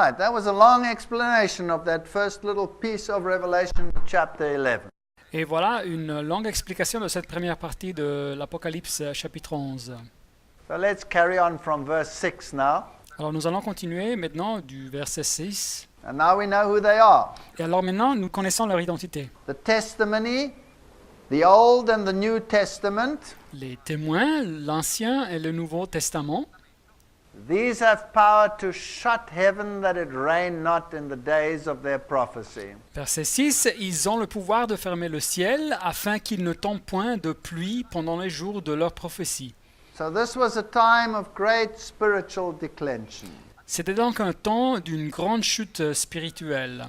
Right, that was a long explanation of that first little piece of Revelation, chapter 11. Et voilà une longue explication de cette première partie de l'Apocalypse chapitre 11. So let's carry on from verse 6 now. Alors nous allons continuer maintenant du verset 6. And now we know who they are. Et alors maintenant, nous connaissons leur identité. The testimony, the Old and the New Testament, Les témoins, l'Ancien et le Nouveau Testament, these have power to shut heaven that it rain not in the days of their prophecy. verset 6, ils ont le pouvoir de fermer le ciel afin qu'il ne tombe point de pluie pendant les jours de leur prophétie. So this was a time of great spiritual declension. C'était donc un temps d'une grande chute spirituelle.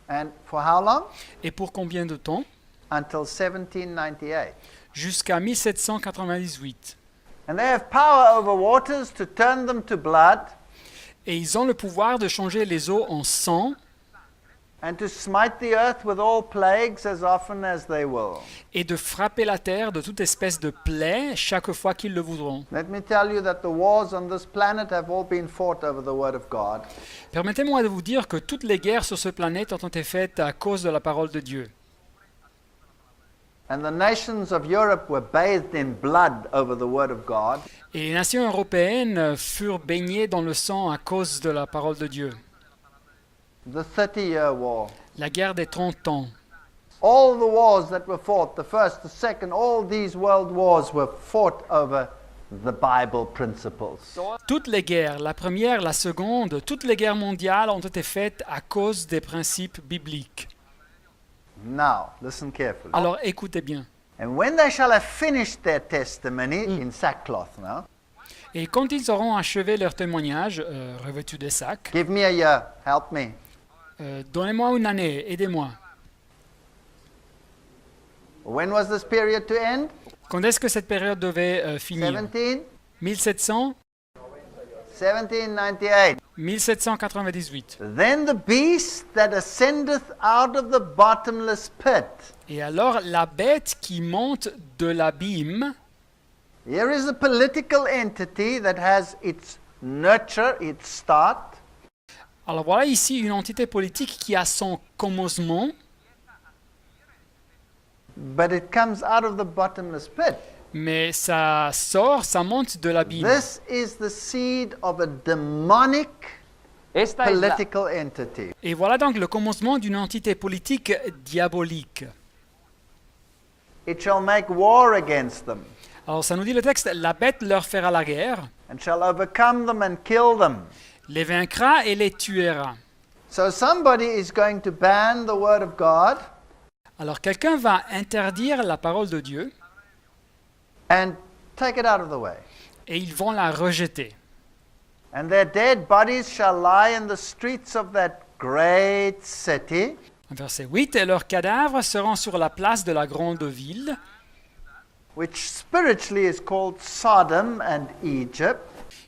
And for how long? Et pour combien de temps? Until 1798. Jusqu'à 1798. And they have power over waters to turn them to blood Et ils ont le pouvoir de changer les eaux en sang and to smite the earth with all plagues as often as they will. et de frapper la terre de toute espèce de plaie chaque fois qu'ils le voudront. Let me tell you that the wars on this planet have all been fought over the word of God. Permettez-moi de vous dire que toutes les guerres sur ce planète ont été faites à cause de la parole de Dieu. And the nations of Europe were bathed in blood over the word of God. Et les nations européennes furent baignées dans le sang à cause de la parole de Dieu. The 30-year war. La guerre des 30 ans. All the wars that were fought, the first, the second, all these world wars were fought over the Bible principles. Toutes les guerres, la première, la seconde, toutes les guerres mondiales ont été faites à cause des principes bibliques. Now, listen carefully. Alors écoutez bien. And when they shall have finished their testimony in sackcloth now, Et quand ils auront achevé leur témoignage, revêtus des sacs, give me a year, help me. donnez-moi une année, aidez-moi. When was this period to end? Quand est-ce que cette période devait finir? 1700? 1798. 1798. Then the beast that ascendeth out of the bottomless pit. Et alors la bête qui monte de l'abîme, Here is a political entity that has its nurture, its start, alors voilà ici une entité politique qui a son commencement, but it comes out of the bottomless pit. mais ça sort, ça monte de l'abîme. This is the seed of a demonic Esta es la, political entity. Et voilà donc le commencement d'une entité politique diabolique. It shall make war against them, Alors ça nous dit le texte, la bête leur fera la guerre, and shall overcome them and kill them. les vaincra et les tuera. So somebody is going to ban the word of God Alors quelqu'un va interdire la parole de Dieu and take it out of the way. et ils vont la rejeter. And their dead bodies shall lie in the streets of that great city, Verset 8, et leurs cadavres seront sur la place de la grande ville, which spiritually is called Sodom and Egypt,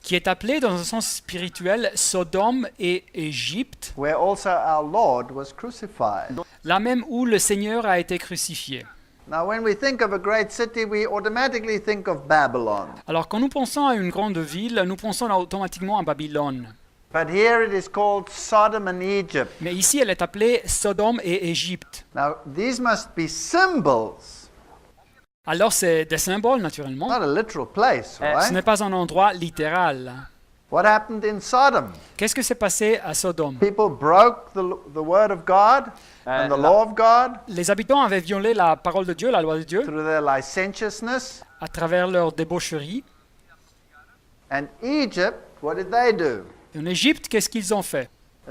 qui est appelée dans un sens spirituel Sodome et Égypte, where also our Lord was crucified. là même où le Seigneur a été crucifié. Now, when we think of a great city, we automatically think of Babylon. Alors quand nous pensons à une grande ville, nous pensons automatiquement à Babylone. But here it is called Sodom and Egypt. Mais ici, elle est appelée Sodome et Égypte. Now, these must be symbols, Alors c'est des symboles, naturellement. not a literal place, Ce right? n'est pas un endroit littéral. What happened in Sodom? Qu'est-ce que s'est passé à Sodome? People broke the word of God and the law of God Les habitants avaient violé la parole de Dieu, la loi de Dieu, through their licentiousness. à travers leur débaucherie. And Egypt, what did they do? Et en Égypte, qu'est-ce qu'ils ont fait?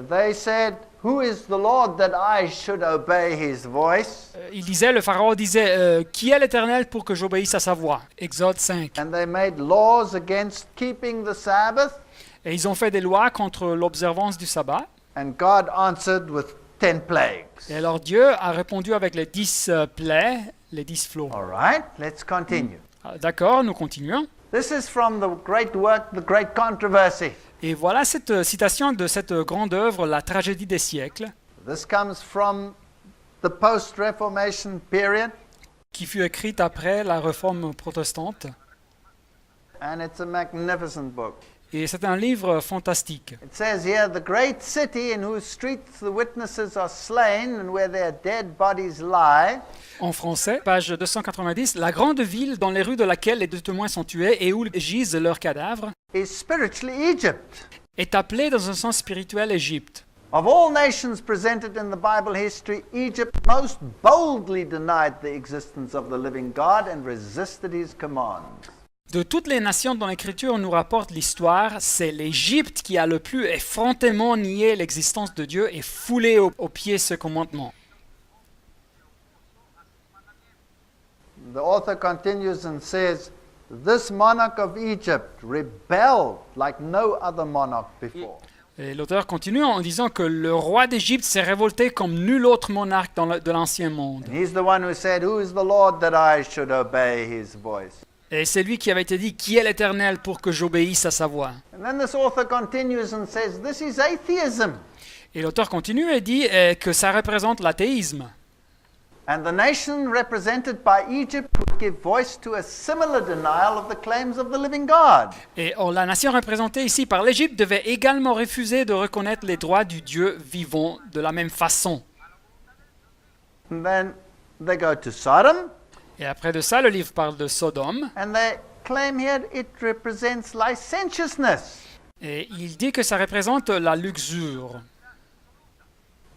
They said, "Who is the Lord that I should obey his voice?" Le pharaon disait, qui est l'Éternel pour que j'obéisse à sa voix? Exode 5. And they made laws against keeping the Sabbath, Et ils ont fait des lois contre l'observance du sabbat. and God answered with 10 plagues. Et alors Dieu a répondu avec les 10 plaies, les 10 flots. All right, let's continue. D'accord, nous continuons. This is from the great work, The Great Controversy. Et voilà cette citation de cette grande œuvre, La tragédie des siècles, This comes from the post-Reformation period, qui fut écrite après la réforme protestante. and it's a magnificent book. Et c'est un livre fantastique. It says here, the great city in whose streets the witnesses are slain and where their dead bodies lie En français, page 290, la grande ville dans les rues de laquelle les deux témoins sont tués et où gisent leurs cadavres is spiritually Egypt. est appelée dans un sens spirituel Égypte. Of all nations presented in the Bible history, Egypt most boldly denied the existence of the living God and resisted his commands. De toutes les nations dont l'Écriture nous rapporte l'histoire, c'est l'Égypte qui a le plus effrontément nié l'existence de Dieu et foulé aux pieds ce commandement. The author continues and says, this monarch of Egypt rebelled like no other monarch before. Et l'auteur continue en disant que le roi d'Égypte s'est révolté comme nul autre monarque de l'Ancien monde. And he's the one who said, who is the Lord that I should obey his voice? Et c'est lui qui avait été dit, qui est l'Éternel pour que j'obéisse à sa voix. And then this author continues and says, this is atheism. Et l'auteur continue et dit que ça représente l'athéisme. And the nation represented by Egypt would give voice to a similar denial of the claims of the living God. Et la nation représentée ici par l'Égypte devait également refuser de reconnaître les droits du Dieu vivant de la même façon. And then they go to Sodom, Et après de ça, le livre parle de Sodome. and they claim here it represents licentiousness. Et il dit que ça représente la luxure.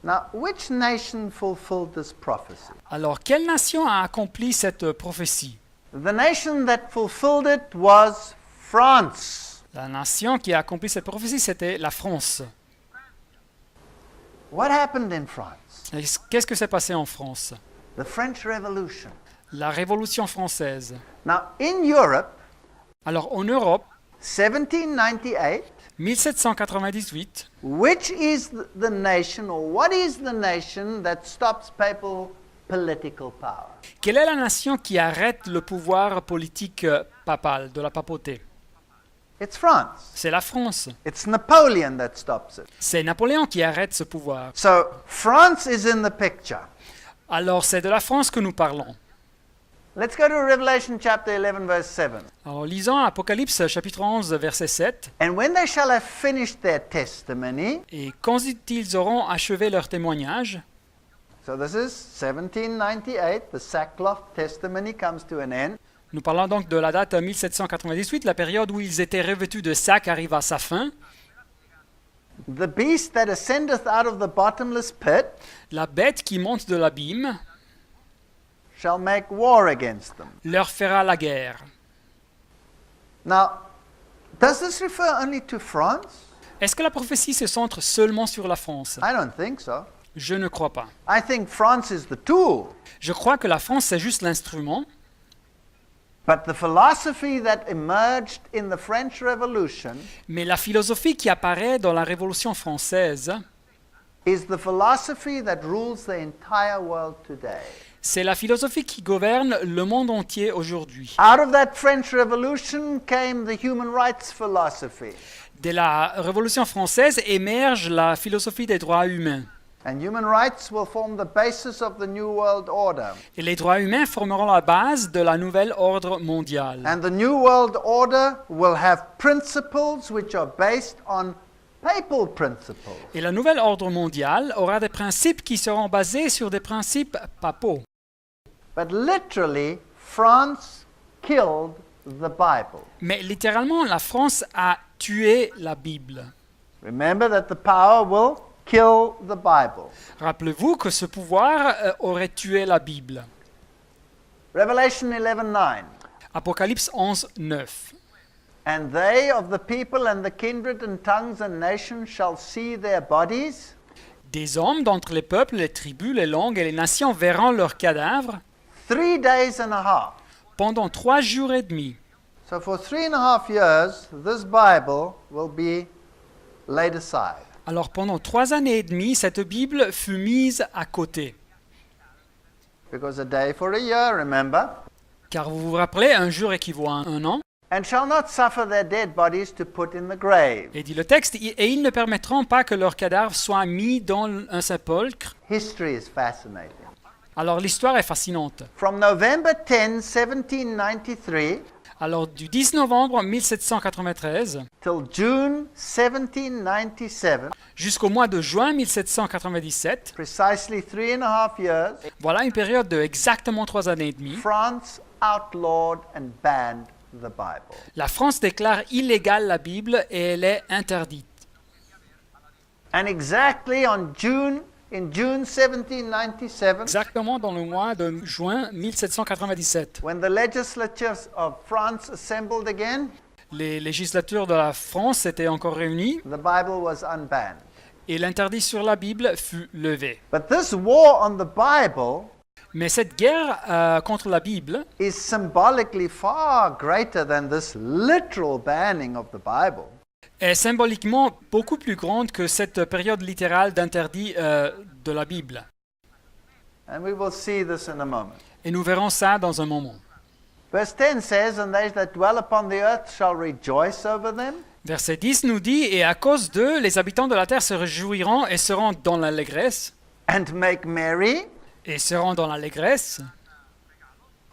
Now, which nation fulfilled this prophecy? Alors, quelle nation a accompli cette prophétie? The nation that fulfilled it was France. La nation qui a accompli cette prophétie, c'était la France. What happened in France? Et qu'est-ce que s'est passé en France? The French Revolution. La Révolution française. Now, in Europe, Alors, en Europe, 1798, 1798, which is the nation, or what is the nation that stops papal political power? quelle est la nation qui arrête le pouvoir politique papal, de la papauté? It's France. C'est la France. It's Napoleon that stops it. C'est Napoléon qui arrête ce pouvoir. So, France is in the picture. Alors, c'est de la France que nous parlons. Let's go to Revelation chapter 11, verse 7. Alors, lisons Apocalypse chapitre 11, verset 7. And when they shall have finished their testimony, Et quand ils auront achevé leur témoignage, so this is 1798, the sackcloth testimony comes to an end. nous parlons donc de la date 1798, la période où ils étaient revêtus de sac arrive à sa fin. The beast that ascendeth out of the bottomless pit La bête qui monte de l'abîme shall make war against them. leur fera la guerre. Now, does this refer only to France? Est-ce que la prophétie se centre seulement sur la France? I don't think so. Je ne crois pas. I think France is the tool. Je crois que la France, c'est juste l'instrument, But the philosophy that emerged in the French Revolution mais la philosophie qui apparaît dans la Révolution française, is the philosophy that rules the entire world today. c'est la philosophie qui gouverne le monde entier aujourd'hui. Out of that French Revolution came the human rights philosophy. De la Révolution française émerge la philosophie des droits humains. And human rights will form the basis of the New World Order. Et les droits humains formeront la base de la nouvelle ordre mondial. And the New World Order will have principles which are based on papal principles. Et la nouvelle ordre mondial aura des principes qui seront basés sur des principes papaux. But literally, France killed the Bible. Mais littéralement, la France a tué la Bible. Remember that the power will kill the Bible. Rappelez-vous que ce pouvoir aurait tué la Bible. Revelation 11:9. Apocalypse 11, 9. And they of the people and the kindred and tongues and nations shall see their bodies Des hommes d'entre les peuples, les tribus, les langues et les nations verront leurs cadavres 3 days and a half. pendant 3 jours et demi. So for 3.5 years, this Bible will be laid aside. Alors pendant 3 années et demie, cette Bible fut mise à côté. Because a day for a year, remember? Car vous vous rappelez, un jour équivaut à un an. And shall not suffer their dead bodies to put in the grave. Et dit le texte, et ils ne permettront pas que leurs cadavres soient mis dans un sépulcre. History is fascinating. Alors l'histoire est fascinante. From November 10, 1793, Alors du 10 novembre 1793 till June 1797, jusqu'au mois de juin 1797, precisely 3.5 years, voilà une période de exactement 3 années et demie, France outlawed and banned the Bible. la France déclare illégale la Bible et elle est interdite. And exactly in June 1797, Exactement dans le mois de juin 1797, when the legislatures of France assembled again, les législatures de la France étaient encore réunies the Bible was unbanned. et l'interdit sur la Bible fut levé. But this war on the Bible Mais cette guerre contre la Bible is symbolically far greater than this literal banning of the Bible. est symboliquement beaucoup plus grande que cette période littérale d'interdit de la Bible. And we will see this in a moment. Et nous verrons ça dans un moment. Verse 10 says, "And they that dwell upon the earth shall rejoice over them." Verset 10 nous dit, « Et à cause d'eux, les habitants de la terre se réjouiront et seront dans l'allégresse, And make merry, et seront dans l'allégresse,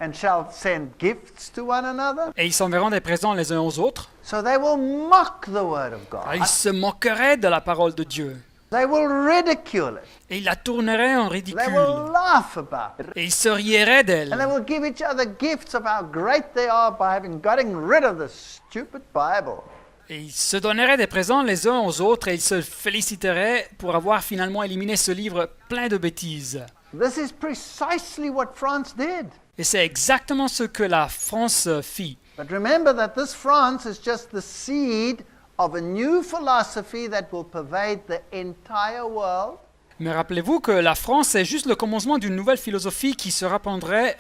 and shall send gifts to one another. et ils s'enverront des présents les uns aux autres. So they will mock the word of God. Ils se moqueraient de la parole de Dieu, They will ridicule it. et ils la tourneraient en They ridicule, will laugh about it. et ils se rieraient And they d'elle, will give each other gifts of how great they are by having gotten rid of this stupid Bible. et ils se donneraient des présents les uns aux autres, et ils se féliciteraient pour avoir finalement éliminé ce livre plein de bêtises. This is precisely what France did. Et c'est exactement ce que la France fit. But remember that this France is just the seed of a new philosophy that will pervade the entire world. Mais rappelez-vous que la France est juste le commencement d'une nouvelle philosophie qui se répandrait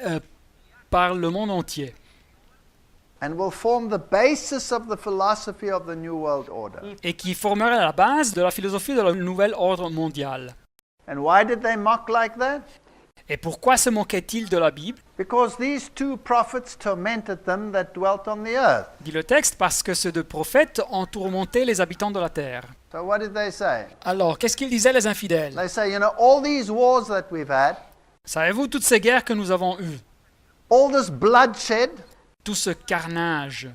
par le monde entier And will form the basis of the philosophy of the New World Order. et qui formerait la base de la philosophie de la nouvel ordre mondial. And why did they mock like that? Et pourquoi se moquait-il de la Bible? Because these two prophets tormented them that dwelt on the earth. Dit le texte, parce que ces deux prophètes ont tourmenté les habitants de la terre. So what did they say? Alors, qu'est-ce qu'ils disaient les infidèles? They say, you know, all these wars that we've had, Savez-vous toutes ces guerres que nous avons eues? all this bloodshed, Tout ce carnage?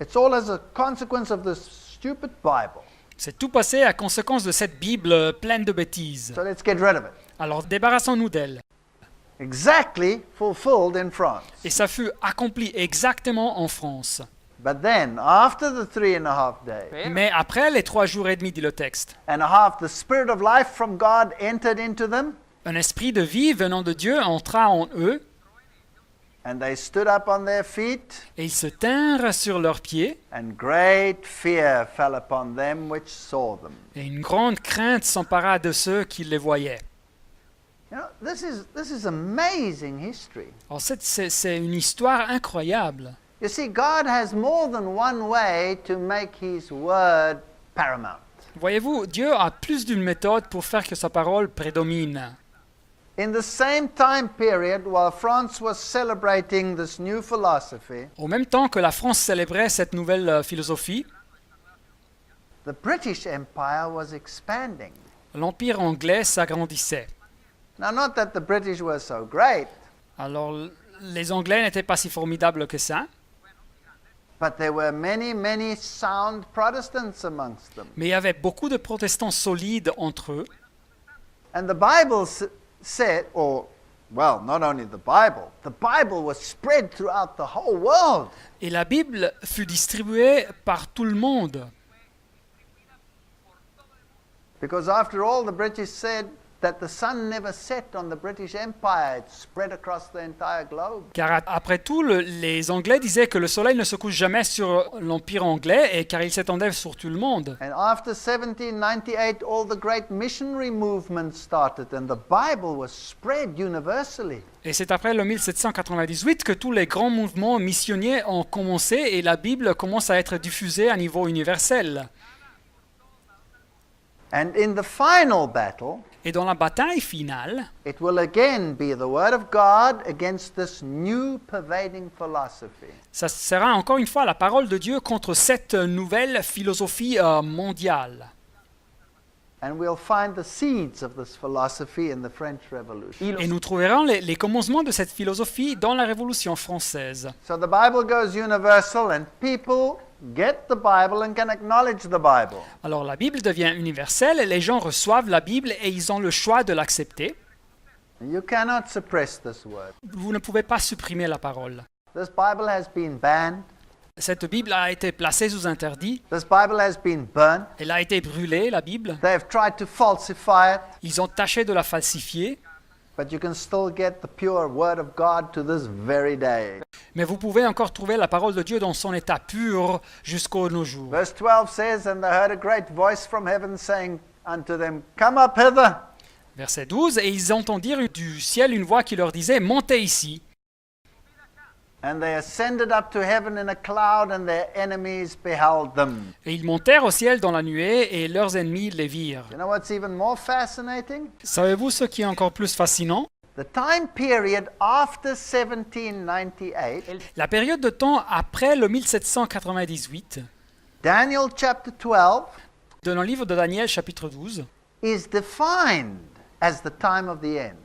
it's all as a consequence of this stupid Bible. C'est tout passé à conséquence de cette Bible pleine de bêtises. So let's get rid of it. Alors, débarrassons-nous d'elle. Exactly fulfilled in France. Et ça fut accompli exactement en France. But then, after the 3.5 days, Mais après les 3 jours et demi, dit le texte, and a half, the Spirit of life from God entered into them, un esprit de vie venant de Dieu entra en eux, and they stood up on their feet, et ils se tinrent sur leurs pieds, and great fear fell upon them which saw them. et une grande crainte s'empara de ceux qui les voyaient. You know, this is amazing history. Alors c'est une histoire incroyable. You see, God has more than one way to make His word paramount. Voyez-vous, Dieu a plus d'une méthode pour faire que sa parole prédomine. In the same time period, while France was celebrating this new philosophy, Au même temps que la France célébrait cette nouvelle philosophie, the British Empire was expanding. l'Empire anglais s'agrandissait. Now, not that the British were so great, Alors les Anglais n'étaient pas si formidables que ça, but there were many, many sound Protestants amongst them. mais il y avait beaucoup de protestants solides entre eux. And the Bible said, or, well, not only the Bible was spread throughout the whole world. Et la Bible fut distribuée par tout le monde. Because after all, the British said that the sun never set on the British Empire. It spread across the entire globe. Car après tout, les Anglais disaient que le soleil ne se couche jamais sur l'Empire anglais, et car il s'étendait sur tout le monde. And after 1798, all the great missionary movements started, and the Bible was spread universally. Et c'est après le 1798 que tous les grands mouvements missionnaires ont commencé, et la Bible commence à être diffusée à niveau universel. And in the final battle, Et dans la bataille finale, it will again be the Word of God against this new pervading philosophy. ça sera encore une fois la parole de Dieu contre cette nouvelle philosophie mondiale. And we'll find the seeds of this philosophy in the French Revolution. Et nous trouverons les commencements de cette philosophie dans la Révolution française. So the Bible goes universal and people get the Bible and can acknowledge the Bible. Alors la Bible devient universelle et les gens reçoivent la Bible et ils ont le choix de l'accepter. You cannot suppress this word. Vous ne pouvez pas supprimer la parole. This Bible has been banned. Cette Bible a été placée sous interdit. This Bible has been burnt. Elle a été brûlée, la Bible. They have tried to falsify it, Ils ont tâché de la falsifier. but you can still get the pure word of God to this very day. Mais vous pouvez encore trouver la parole de Dieu dans son état pur jusqu'aux nos jours. Verse 12 says, "And they heard a great voice from heaven saying unto them, Come up hither. Verset 12, et ils entendirent du ciel une voix qui leur disait, montez ici. And they ascended up to heaven in a cloud, and their enemies beheld them." Et ils montèrent au ciel dans la nuée, et leurs ennemis les virent. You know what's even more fascinating? Savez-vous ce qui est encore plus fascinant? The time period after 1798, La période de temps après le 1798, Daniel chapter 12, dans le livre de Daniel chapitre 12, is defined as the time of the end.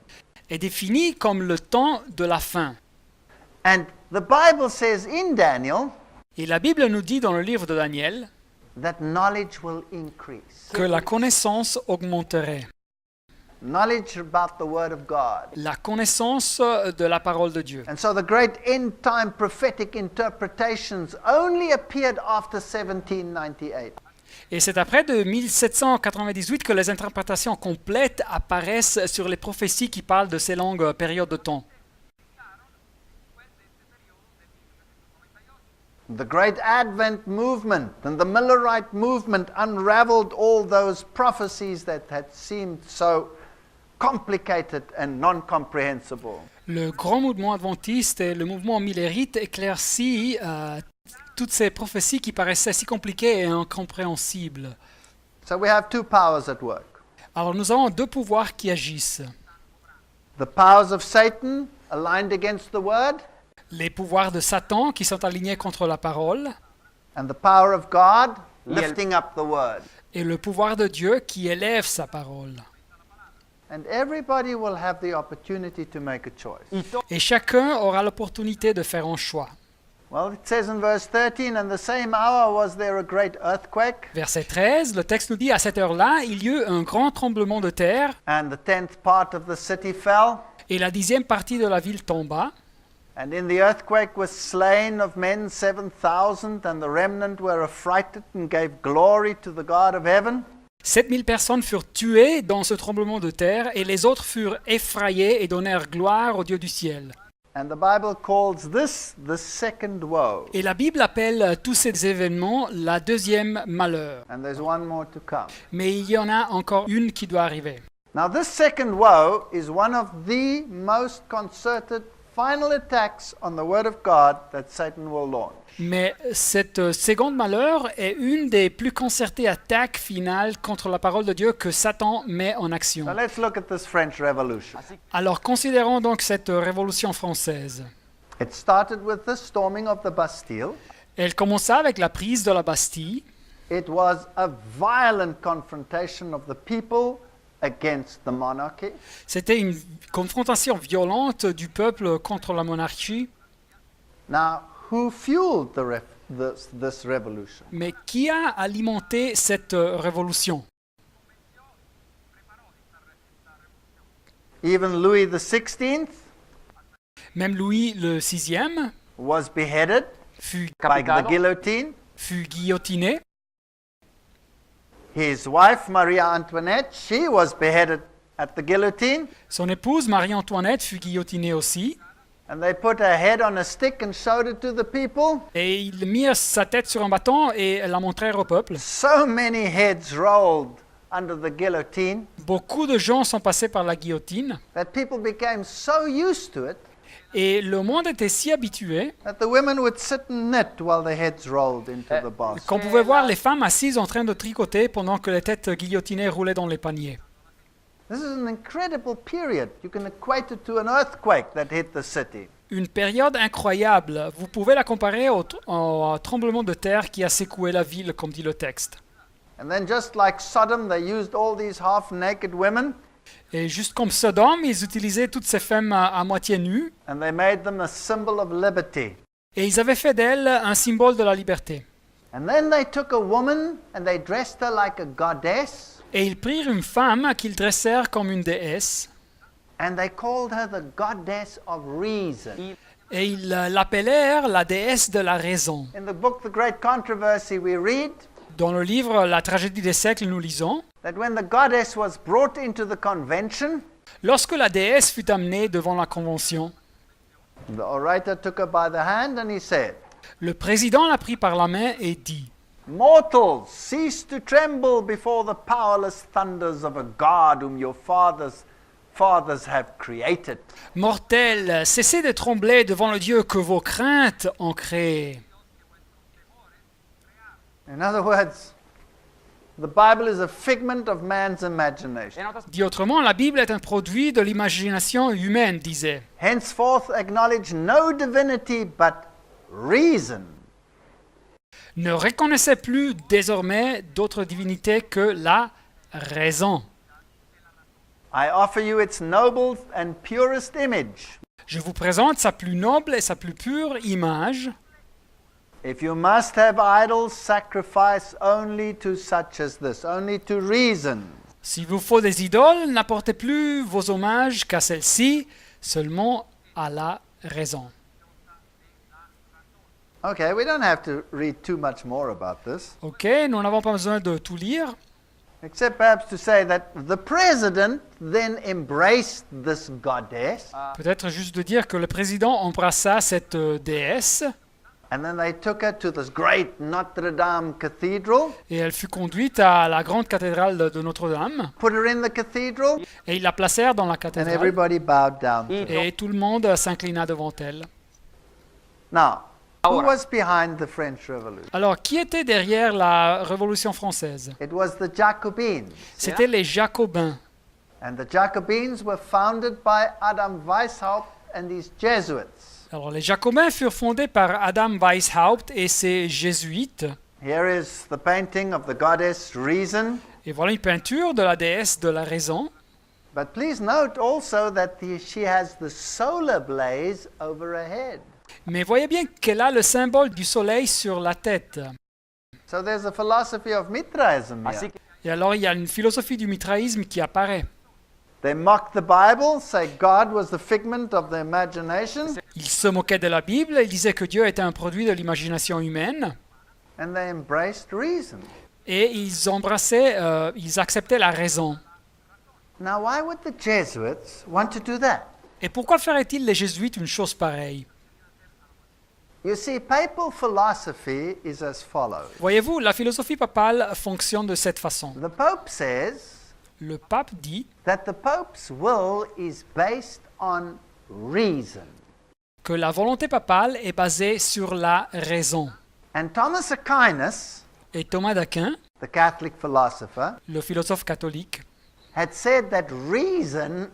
est définie comme le temps de la fin. And the Bible says in Daniel Et la Bible nous dit dans le livre de Daniel that knowledge will increase. que la connaissance augmenterait. Knowledge about the Word of God. La connaissance de la parole de Dieu. And so the great end time prophetic interpretations only appeared after 1798. Et c'est après de 1798 que les interprétations complètes apparaissent sur les prophéties qui parlent de ces longues périodes de temps. The great Advent movement and the Millerite movement unraveled all those prophecies that had seemed so complicated and non-comprehensible. Le grand mouvement adventiste et le mouvement millérite éclaircit toutes ces prophéties qui paraissaient si compliquées et incompréhensibles. So we have two powers at work. Alors nous avons deux pouvoirs qui agissent. The powers of Satan aligned against the Word, Les pouvoirs de Satan qui sont alignés contre la parole and the power of God lifting up the Word. et le pouvoir de Dieu qui élève sa parole. And everybody will have the opportunity to make a choice. Et chacun aura l'opportunité de faire un choix. Well, it says in verse 13, "And the same hour was there a great earthquake, Verset 13, le texte nous dit, à cette heure-là, il y eut un grand tremblement de terre, and the 10th part of the city fell. et la 10e partie de la ville tomba. And in the earthquake was slain of men 7,000, and the remnant were affrighted and gave glory to the God of heaven." 7000 personnes furent tuées dans ce tremblement de terre, et les autres furent effrayés et donnèrent gloire au Dieu du ciel. And the Bible calls this the second woe. Et la Bible appelle tous ces événements la deuxième malheur. And there's one more to come. Mais il y en a encore une qui doit arriver. Now, this second woe is one of the most concerted final attacks on the Word of God that Satan will launch. Mais cette seconde malheur est une des plus concertées attaques finales contre la parole de Dieu que Satan met en action. So let's look at this French Revolution. Alors considérons donc cette révolution française. It started with the storming of the Bastille. Elle commença avec la prise de la Bastille. It was a violent confrontation of the people against the monarchy. C'était une confrontation violente du peuple contre la monarchie. Now, who fueled this revolution? Mais qui a alimenté cette révolution? Even Louis XVI Même Louis le VIe was beheaded fut by the guillotine. guillotiné. His wife, Maria Antoinette, she was beheaded at the guillotine. Son épouse Marie-Antoinette fut guillotinée aussi. And they put her head on a stick and showed it to the people. Et ils mirent sa tête sur un bâton et la montrèrent au peuple. So many heads rolled under the guillotine Beaucoup de gens sont passés par la guillotine that people became so used to it et le monde était si habitué that the women would sit and knit while the heads rolled into the basket. qu'on pouvait voir les femmes assises en train de tricoter pendant que les têtes guillotinées roulaient dans les paniers. This is an incredible period. You can equate it to an earthquake that hit the city. Une période incroyable. Vous pouvez la comparer au tremblement de terre qui a secoué la ville, comme dit le texte. And then just like Sodom, they used all these half-naked women Et juste comme Sodome, ils utilisaient toutes ces femmes à moitié nues and they made them a symbol of liberty. et ils avaient fait d'elles un symbole de la liberté. And then they took a woman and they dressed her like a goddess Et ils prirent une femme qu'ils dressèrent comme une déesse and they called her the goddess of reason. et ils l'appelèrent la déesse de la raison. In the book The Great Controversy, we read Dans le livre La tragédie des siècles, nous lisons that when the goddess was brought into the convention, lorsque la déesse fut amenée devant la convention, the orator took her by the hand and he said, le président la prit par la main et dit "Mortals, cease to tremble before the powerless thunders of a God whom your fathers have created." Mortels, cessez de trembler devant le Dieu que vos craintes ont créé. In other words, the Bible is a figment of man's imagination. Dit autrement, la Bible est un produit de l'imagination humaine, disait. Henceforth acknowledge no divinity but reason. Ne reconnaissez plus désormais d'autre divinité que la raison. I offer you its noble and purest image. Je vous présente sa plus noble et sa plus pure image. If you must have idols, sacrifice only to such as this, only to reason. S'il vous faut des idoles, n'apportez plus vos hommages qu'à celle-ci, seulement à la raison. Okay, we don't have to read too much more about this, Ok, nous n'avons pas besoin de tout lire, except perhaps to say that the president then embraced this goddess, peut-être juste de dire que le président embrassa cette déesse and then they took her to this great Notre Dame cathedral, et elle fut conduite à la grande cathédrale de Notre-Dame put her in the cathedral, et ils la placèrent dans la and cathédrale everybody bowed down to her. et tout le monde s'inclina devant elle. Now, who was behind the French Revolution? Alors, qui était derrière la Révolution française? It was the Jacobins. C'était les Jacobins. And the Jacobins were founded by Adam Weishaupt and his Jesuits. Alors, les Jacobins furent fondés par Adam Weishaupt et ses jésuites. Here is the painting of the goddess Reason. Et voilà une peinture de la déesse de la raison. But please note also that she has the solar blaze over her head. Mais voyez bien qu'elle a le symbole du soleil sur la tête. So there's a philosophy of Mithraism here. Et alors, il y a une philosophie du mitraïsme qui apparaît. They mock the Bible, say God was the figment of the imagination, Ils se moquaient de la Bible, ils disaient que Dieu était un produit de l'imagination humaine, and they embraced reason. et ils acceptaient la raison. Now, why would the Jesuits want to do that? Et pourquoi feraient-ils les jésuites une chose pareille? You see, papal philosophy is as follows. Voyez-vous, la philosophie papale fonctionne de cette façon. The Pope says Le pape dit that the Pope's will is based on reason. que la volonté papale est basée sur la raison. And Thomas Aquinas, Et Thomas d'Aquin, the Catholic philosopher, le philosophe catholique, had said that reason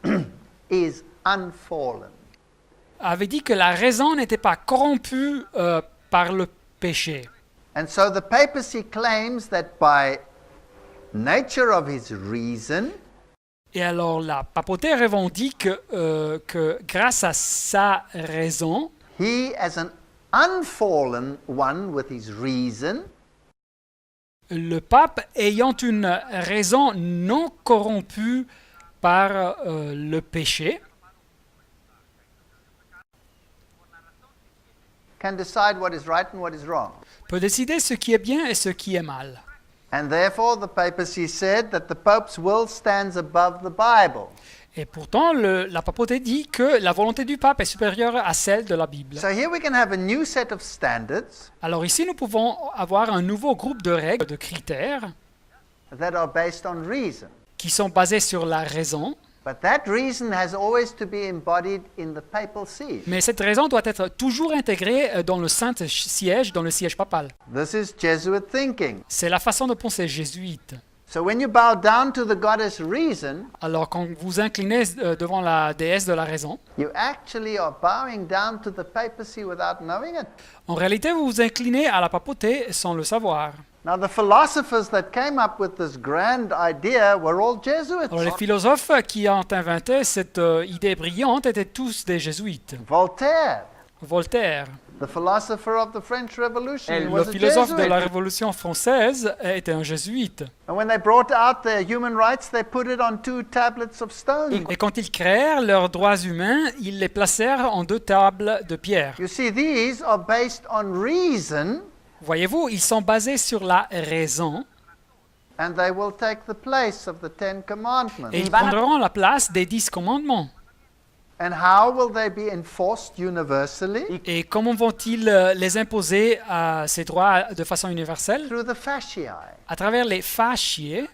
is unfallen. avait dit que la raison n'était pas corrompue par le péché. And so the papacy claims that by nature of his reason, Et alors la papauté revendique que grâce à sa raison, he, as an unfallen one with his reason, le pape ayant une raison non corrompue par le péché, can decide what is right and what is wrong. peut décider ce qui est bien et ce qui est mal. And therefore, the papacy said that the Pope's will stands above the Bible. Et pourtant, la papauté dit que la volonté du pape est supérieure à celle de la Bible. So here we can have a new set of standards Alors ici, nous pouvons avoir un nouveau groupe de règles, de critères, that are based on reason. qui sont basés sur la raison. But that reason has always to be embodied in the papal see. Mais cette raison doit être toujours intégrée dans le Saint-Siège, dans le siège papal. This is Jesuit thinking. C'est la façon de penser jésuite. So when you bow down to the goddess reason, Alors quand vous inclinez devant la déesse de la raison, you actually are bowing down to the papacy without knowing it. en réalité vous vous inclinez à la papauté sans le savoir. Now, the philosophers that came up with this grand idea were all Jesuits. Alors les philosophes qui ont inventé cette idée brillante étaient tous des jésuites. Voltaire, Voltaire, the philosopher of the French Revolution, he le was a philosophe de la Jesuit. Révolution française, était un jésuite. And when they brought out their human rights, they put it on 2 tablets of stone. Et quand ils créèrent leurs droits humains, ils les placèrent en 2 tables de pierre. You see, these are based on reason, Voyez-vous, ils sont basés sur la raison and they will take the place of the 10 commandments. et ils prendront la place des 10 commandements. And how will they be enforced universally? Et comment vont-ils les imposer à ces droits de façon universelle? Through the fasciae. À travers les fasciés.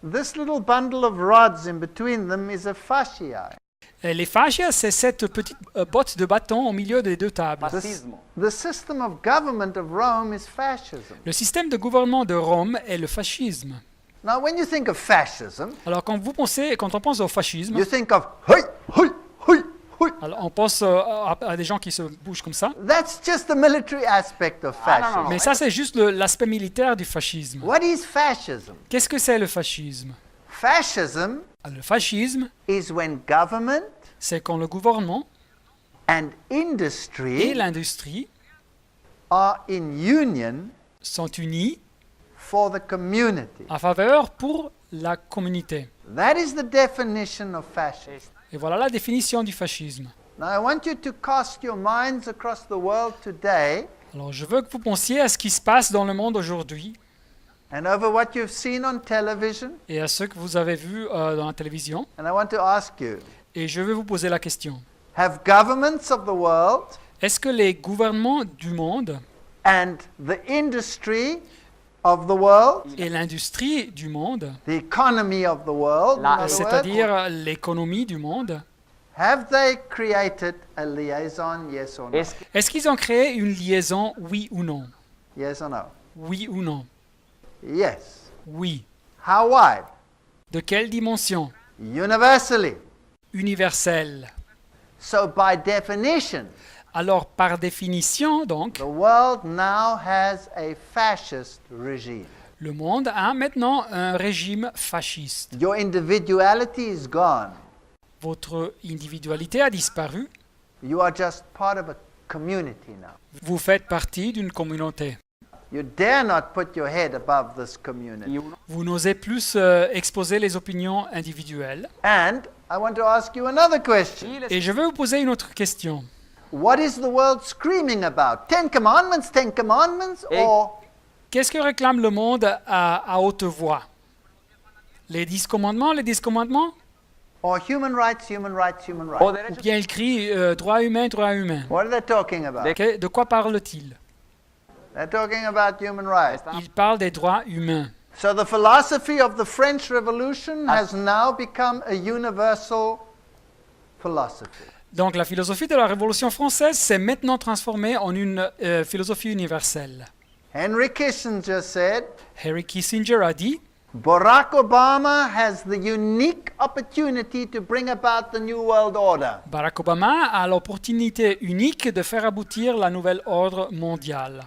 This little bundle of rods in between them is a fasciae. Et les fascias, c'est cette petite botte de bâton au milieu des 2 tables. The system of government of Rome is fascism. Le système de gouvernement de Rome est le fascisme. Now, when you think of fascism, Alors quand on pense au fascisme, you think of hoi, hoi, hoi, hoi. alors on pense à des gens qui se bougent comme ça. That's just the military aspect of fascism. Mais ça, c'est juste l'aspect militaire du fascisme. What is fascism? Qu'est-ce que c'est le fascisme? Fascism Le fascisme, is when government c'est quand le gouvernement and et industry l'industrie are in union sont unis for the community. en faveur pour la communauté. That is the definition of fascism. Et voilà la définition du fascisme. Now, I want you to cast your minds across the world today Alors je veux que vous pensiez à ce qui se passe dans le monde aujourd'hui and over what you've seen on television. et à ce que vous avez vu dans la télévision. And I want to ask you, Et je vais vous poser la question. have governments of the world Est-ce que les gouvernements du monde and the industry of the world, et l'industrie du monde, the economy of the world, in other words, c'est-à-dire l'économie du monde, have they created a liaison, yes or no? est-ce qu'ils ont créé une liaison, oui ou non? Yes or no? Oui ou non? Yes. Oui. How wide? De quelle dimension? Universally. Universelle. So by definition, Alors, par définition, donc, the world now has a fascist regime. le monde a maintenant un régime fasciste. Your individuality is gone. Votre individualité a disparu. You are just part of a community now. Vous faites partie d'une communauté. You dare not put your head above this community. Vous n'osez plus exposer les opinions individuelles. And I want to ask you another question. Et je vais vous poser une autre question. What is the world screaming about? 10 commandments, or Qu'est-ce que réclame le monde à haute voix? Les 10 commandements, les 10 commandements? or human rights, human rights, human rights? Ou bien il crie droit humain, droit humain. What are they talking about? De quoi parle-t-il? They're talking about human rights. Il parle des droits humains. So the philosophy of the French Revolution has now become a universal philosophy. Donc la philosophie de la Révolution française s'est maintenant transformée en une philosophie universelle. Henry Kissinger said, Henry Kissinger a dit, Barack Obama has the unique opportunity to bring about the New World Order. Barack Obama a l'opportunité unique de faire aboutir la nouvelle ordre mondiale.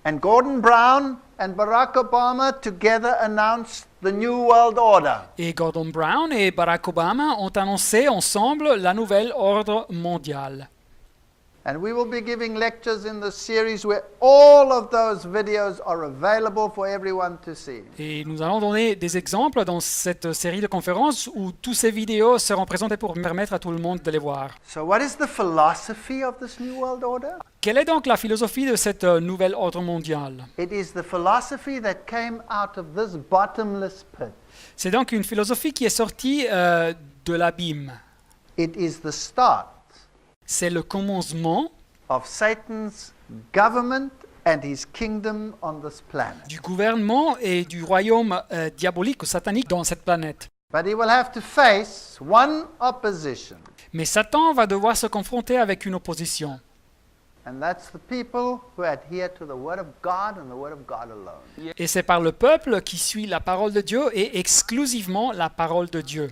And Gordon Brown and Barack Obama together announced the New World Order. Et Gordon Brown et Barack Obama ont annoncé ensemble la nouvelle ordre mondiale. And we will be giving lectures in this series where all of those videos are available for everyone to see. Et nous allons donner des exemples dans cette série de conférences où tous ces vidéos seront présentées pour permettre à tout le monde de les voir. So what is the philosophy of this New World Order? Quelle est donc la philosophie de cette nouvelle ordre mondiale? It is the philosophy that came out of this bottomless pit. C'est donc une philosophie qui est sortie de l'abîme. It is the start C'est le commencement of Satan's government and his kingdom on this planet. du gouvernement et du royaume diabolique ou satanique dans cette planète. But he will have to face one opposition, Mais Satan va devoir se confronter avec une opposition. and that's the people who adhere to the Word of God and the Word of God alone. Et c'est par le peuple qui suit la parole de Dieu et exclusivement la parole de Dieu.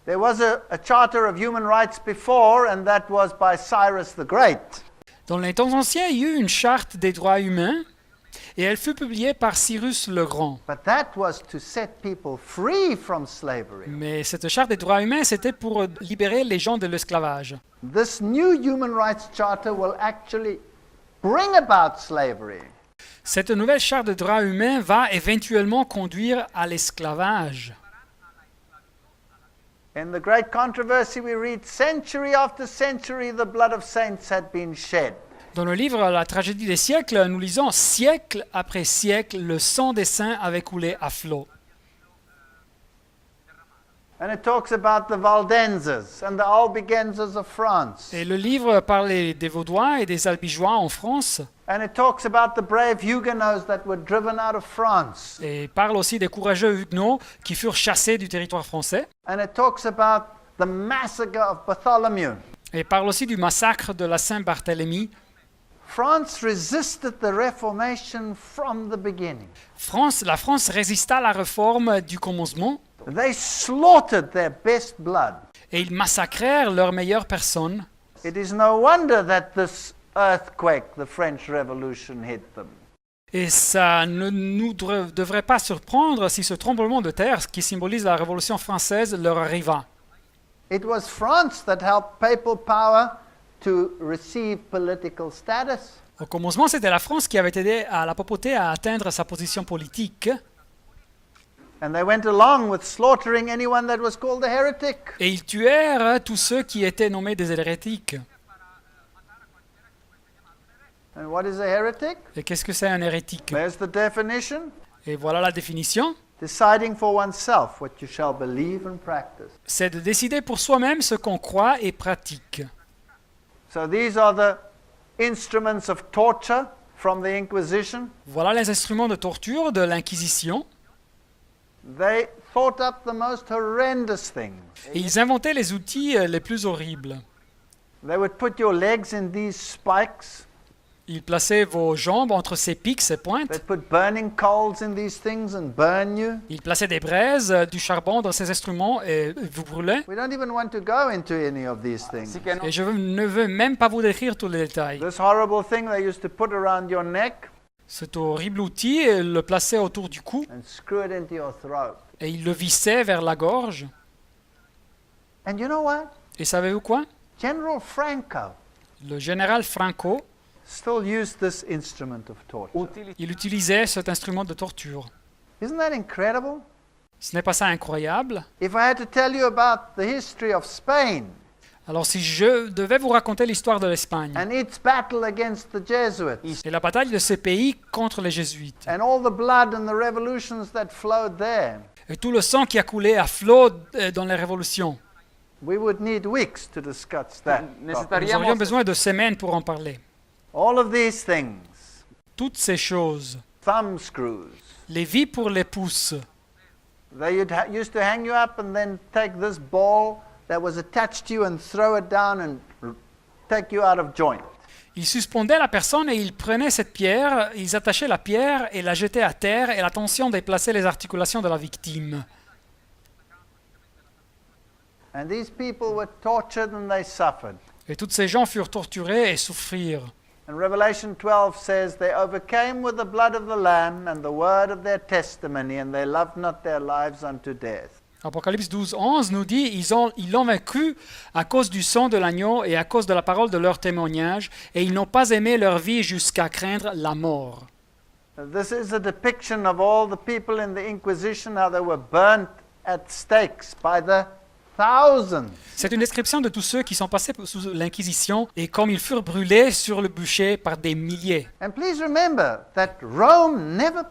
There was a charter of human rights before, and that was by Cyrus the Great. Dans les temps anciens, il y eut une charte des droits humains et elle fut publiée par Cyrus le Grand. But that was to set people free from slavery. Mais cette charte des droits humains, c'était pour libérer les gens de l'esclavage. This new Human Rights Charter will actually bring about slavery. Cette nouvelle charte des droits humains va éventuellement conduire à l'esclavage. In the great controversy, we read, century after century, the blood of saints had been shed. Dans le livre La tragédie des siècles, nous lisons siècle après siècle, le sang des saints avait coulé à flot. And it talks about the Valdenzers and the Albigensers of France. Et le livre parle des Vaudois et des Albigeois en France, And it talks about the brave Huguenots that were driven out of France. et parle aussi des courageux Huguenots qui furent chassés du territoire français, And it talks about the massacre of Bartholomew. et parle aussi du massacre de la Saint-Barthélemy. France resisted the Reformation from the beginning. La France résista à la réforme du commencement, They slaughtered their best blood. et ils massacrèrent leurs meilleures personnes. It is no wonder that this earthquake, the French Revolution, hit them. Et ça ne nous devrait pas surprendre si ce tremblement de terre, qui symbolise la Révolution française, leur arriva. It was France that helped papal power to receive political status. Au commencement, c'était la France qui avait aidé à la papauté à atteindre sa position politique. And they went along with slaughtering anyone that was called a heretic. Et ils tuèrent tous ceux qui étaient nommés des hérétiques. And what is a heretic? Et qu'est-ce que c'est un hérétique? There's the definition. Et voilà la définition. Deciding for oneself what you shall believe and practice. C'est de décider pour soi-même ce qu'on croit et pratique. So these are the instruments of torture from the Inquisition. Voilà les instruments de torture de l'Inquisition. They thought up the most horrendous things. Et ils inventaient les outils les plus horribles. They would put your legs in these spikes. Ils plaçaient vos jambes entre ces pics, ces pointes. They'd put burning coals in these things and burn you. Ils plaçaient des braises, du charbon dans ces instruments et vous brûlaient. We don't even want to go into any of these things. Et je ne veux même pas vous décrire tous les détails. This horrible thing they used to put around your neck Cet horrible outil, ils le plaçaient autour du cou and screw it into your throat. et ils le vissaient vers la gorge. And you know what? Et savez-vous quoi? General Franco Le général Franco, still used this instrument of torture. il utilisait cet instrument de torture. Isn't that incredible? Ce n'est pas ça incroyable? If I had to tell you about the history of Spain Alors si je devais vous raconter l'histoire de l'Espagne and its battle against the Jesuits et la bataille de ce pays contre les jésuites and all the blood and the revolutions that flowed there, et tout le sang qui a coulé à flot dans les révolutions, we would need weeks to discuss that. nous aurions besoin de semaines pour en parler. All of these things, Toutes ces choses, thumb screws, les vis pour les pouces, they used to hang you up and then take this ball that was attached to you and throw it down and take you out of joint. ils suspendaient la personne et ils prenaient cette pierre, ils attachaient la pierre et la jetaient à terre et l'intention déplaçait les articulations de la victime. And these people were tortured and they suffered. Et tous ces gens furent torturés et souffrirent. And Revelation 12 says, they overcame with the blood of the Lamb and the word of their testimony, and they loved not their lives unto death. Apocalypse 12, 11 nous dit ils l'ont vaincu à cause du sang de l'agneau et à cause de la parole de leur témoignage, et ils n'ont pas aimé leur vie jusqu'à craindre la mort. This is a depiction of all the people in the Inquisition, how they were burnt at stakes by the thousands. C'est une description de tous ceux qui sont passés sous l'Inquisition et comme ils furent brûlés sur le bûcher par des milliers. And please remember that Rome never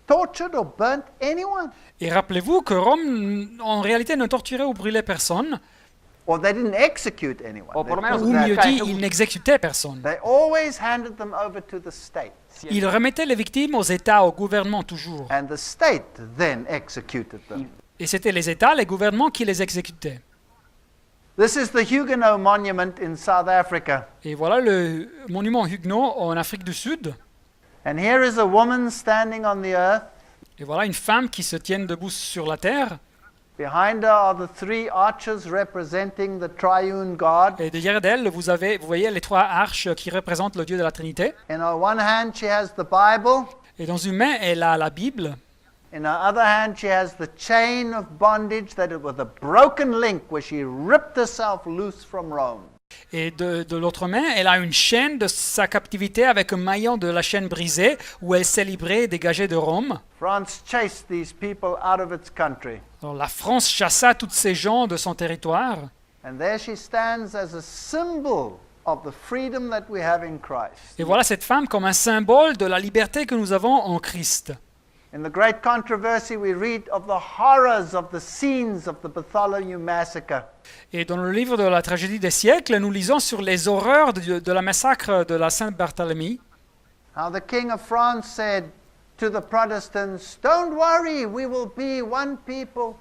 tortured or burnt anyone. Et rappelez-vous que Rome, en réalité, ne torturait ou brûlait personne, Or they didn't execute anyone. O por lo menos ou mieux They- dit, ils n'exécutaient personne. They always handed them over to the state. Ils remettaient les victimes aux États, au gouvernement toujours. And the state then executed them. Et c'était les États, les gouvernements qui les exécutaient. This is the Huguenot monument in South Africa. Et voilà le monument Huguenot en Afrique du Sud. And here is a woman standing on the earth, Et voilà une femme qui se tient debout sur la terre. Behind her are the three arches representing the triune God. Et derrière d'elle, vous voyez les trois arches qui représentent le Dieu de la Trinité. In her one hand, she has the Bible. Et dans une main, elle a la Bible. In her other hand, she has the chain of bondage that it was a broken link where she ripped herself loose from Rome. Et de l'autre main, elle a une chaîne de sa captivité avec un maillon de la chaîne brisée où elle s'est librée et dégagée de Rome. France chased these people out of its country. Alors, la France chassa tous ces gens de son territoire. And there she stands as a symbol of the freedom that we have in Christ. Et voilà cette femme comme un symbole de la liberté que nous avons en Christ. In the great controversy, we read of the horrors of the scenes of the Bartholomew massacre. Et dans le livre de la tragédie des siècles, nous lisons sur les horreurs de la massacre de la Saint-Barthélemy. How the King of France said to the Protestants, "Don't worry, we will be one people."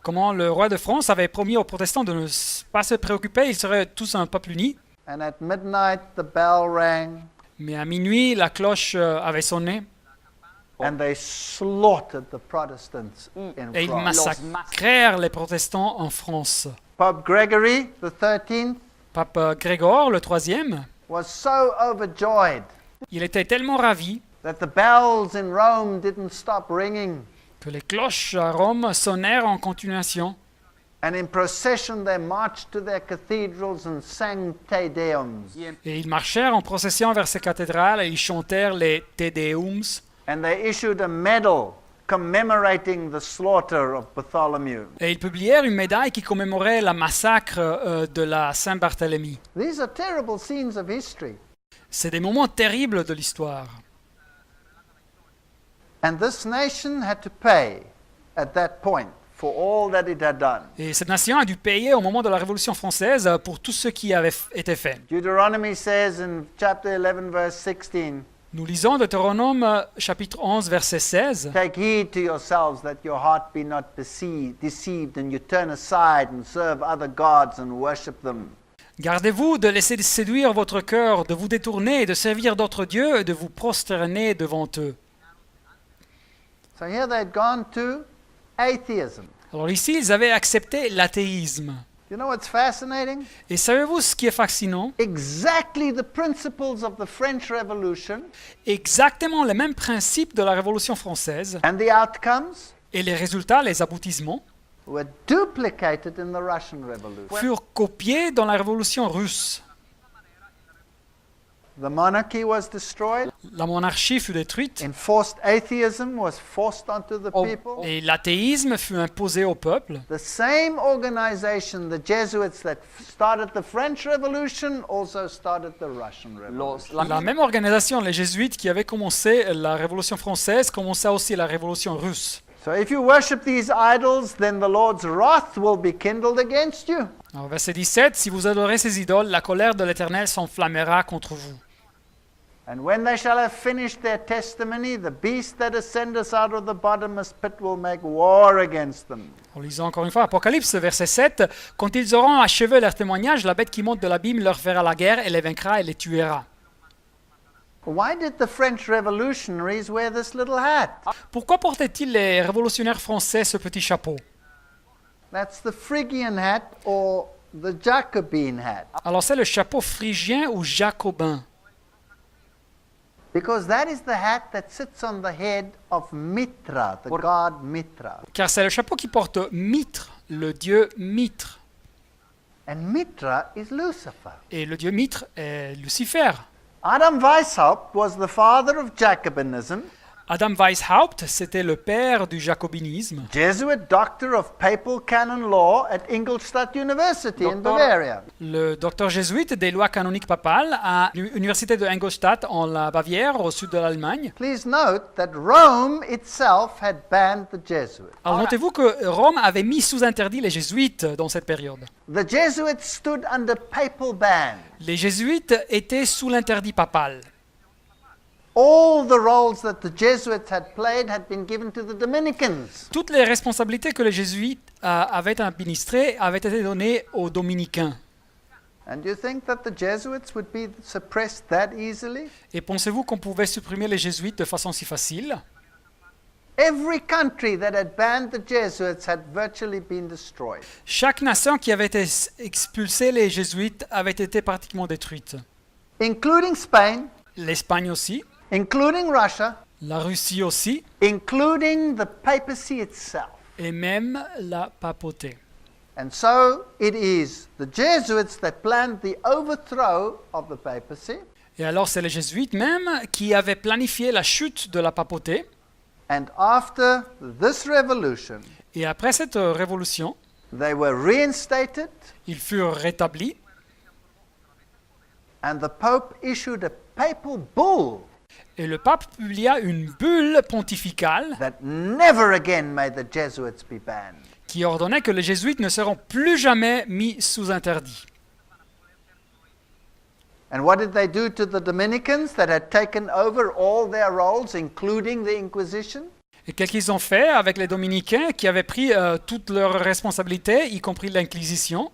Comment le roi de France avait promis aux protestants de ne pas se préoccuper, ils seraient tous un peuple uni. And at midnight, the bell rang, Mais à minuit, la cloche avait sonné and they slaughtered the Protestants in et ils France. massacrèrent les protestants en France. Pope Gregory the 13th Pape Grégor, le troisième, was so overjoyed il était tellement ravi that the bells in Rome didn't stop ringing. que les cloches à Rome sonnèrent en continuation. And in procession, they marched to their cathedrals and sang Te Deums. Et ils marchèrent en procession vers ces cathédrales et ils chantèrent les Te Deums. And they issued a medal commemorating the slaughter of Bartholomew. Et ils publièrent une médaille qui commémorait la massacre de la Saint-Barthélemy. These are terrible scenes of history. C'est des moments terribles de l'histoire. And this nation had to pay at that point for all that it had done. Et cette nation a dû payer au moment de la Révolution française pour tout ce qui avait été fait. Deuteronomy says in chapter 11, verse 16, Nous lisons Deutéronome chapitre 11, verset 16. "Take heed to yourselves that your heart be not deceived, and you turn aside and serve other gods and worship them." Gardez-vous de laisser séduire votre cœur, de vous détourner et de servir d'autres dieux et de vous prosterner devant eux. So here they'd gone to atheism. Alors ici, ils avaient accepté l'athéisme. You know what's fascinating? Et savez-vous ce qui est fascinant? Exactly the principles of the French Revolution Exactement les mêmes principes de la Révolution française and the outcomes et les résultats, les aboutissements, were duplicated in the Russian Revolution. furent copiés dans la Révolution russe. The monarchy was destroyed. La monarchie fut détruite Enforced atheism was forced onto the people. et l'athéisme fut imposé au peuple. The same organization, the Jesuits that started the French Revolution, also started the Russian Revolution. La même organisation, les jésuites qui avaient commencé la Révolution française, commença aussi la Révolution russe. So if you worship these idols, then the Lord's wrath will be kindled against you. Alors, verset 17, si vous adorez ces idoles, la colère de l'Éternel s'enflammera contre vous. And when they shall have finished their testimony, the beast that ascendeth out of the bottomless pit will make war against them. En lisant encore une fois Apocalypse, verset 7, quand ils auront achevé leur témoignage, la bête qui monte de l'abîme leur fera la guerre et les vaincra et les tuera. Why did the French revolutionaries wear this little hat? Pourquoi portaient-ils les révolutionnaires français ce petit chapeau? That's the Phrygian hat or the Jacobin hat. Alors c'est le chapeau phrygien ou jacobin. Because that is the hat that sits on the head of Mitra, the god Mitra. Car c'est le chapeau qui porte Mitre, le dieu Mitre. And Mitra is Lucifer. Et le dieu Mitre est Lucifer. Adam Weishaupt was the father of Jacobinism, Adam Weishaupt, c'était le père du jacobinisme. Jesuit doctor of papal canon law at Ingolstadt University in Bavaria. Le docteur jésuite des lois canoniques papales à l'université de Ingolstadt en la Bavière, au sud de l'Allemagne. Please note that Rome itself had banned the Jesuits. Alors notez-vous que Rome avait mis sous interdit les jésuites dans cette période. The Jesuits stood under papal ban. Les jésuites étaient sous l'interdit papal. All the roles that the Jesuits had played had been given to the Dominicans. Toutes les responsabilités que les jésuites avaient administrées avaient été données aux dominicains. And you think that the Jesuits would be suppressed that easily? Et pensez-vous qu'on pouvait supprimer les jésuites de façon si facile? Every country that had banned the Jesuits had virtually been destroyed. Chaque nation qui avait expulsé les jésuites avait été pratiquement détruite. Including Spain, L'Espagne aussi, including Russia, la Russie aussi, including the papacy itself. et même la papauté. And so it is the Jesuits that planned the overthrow of the papacy, Et alors c'est les jésuites même qui avaient planifié la chute de la papauté. and after this revolution, Et après cette révolution, they were reinstated, ils furent rétablis and the Pope issued a papal bull et le pape publia une bulle pontificale that never again may the Jesuits be banned. qui ordonnait que les jésuites ne seront plus jamais mis sous interdit. And what did they do to the Dominicans that had taken over all their roles, including the Inquisition? Et qu'est-ce qu'ils ont fait avec les dominicains qui avaient pris toutes leurs responsabilités, y compris l'Inquisition?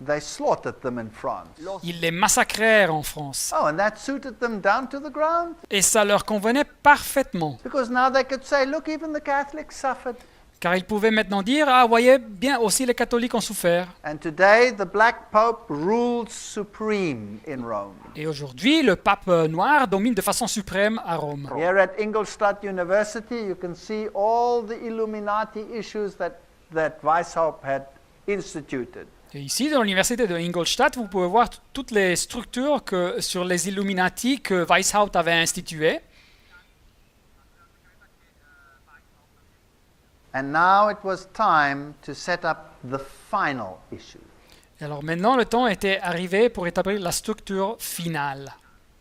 They slaughtered them in France. Ils les massacrèrent en France. Oh, and that suited them down to the ground? Et ça leur convenait parfaitement, Because now they could say, look, even the Catholics suffered. car ils pouvaient maintenant dire « Ah, voyez, bien, aussi les catholiques ont souffert. And today, the Black Pope rules supreme in Rome. » Et aujourd'hui, le pape noir domine de façon suprême à Rome. Here at Ingolstadt University, you can see all the Illuminati issues that Weishaupt had instituted. Et ici, dans l'université de Ingolstadt, vous pouvez voir toutes les structures sur les Illuminati que Weishaupt avait instituées. And now it was time to set up the final issue. Et alors maintenant, le temps était arrivé pour établir la structure finale.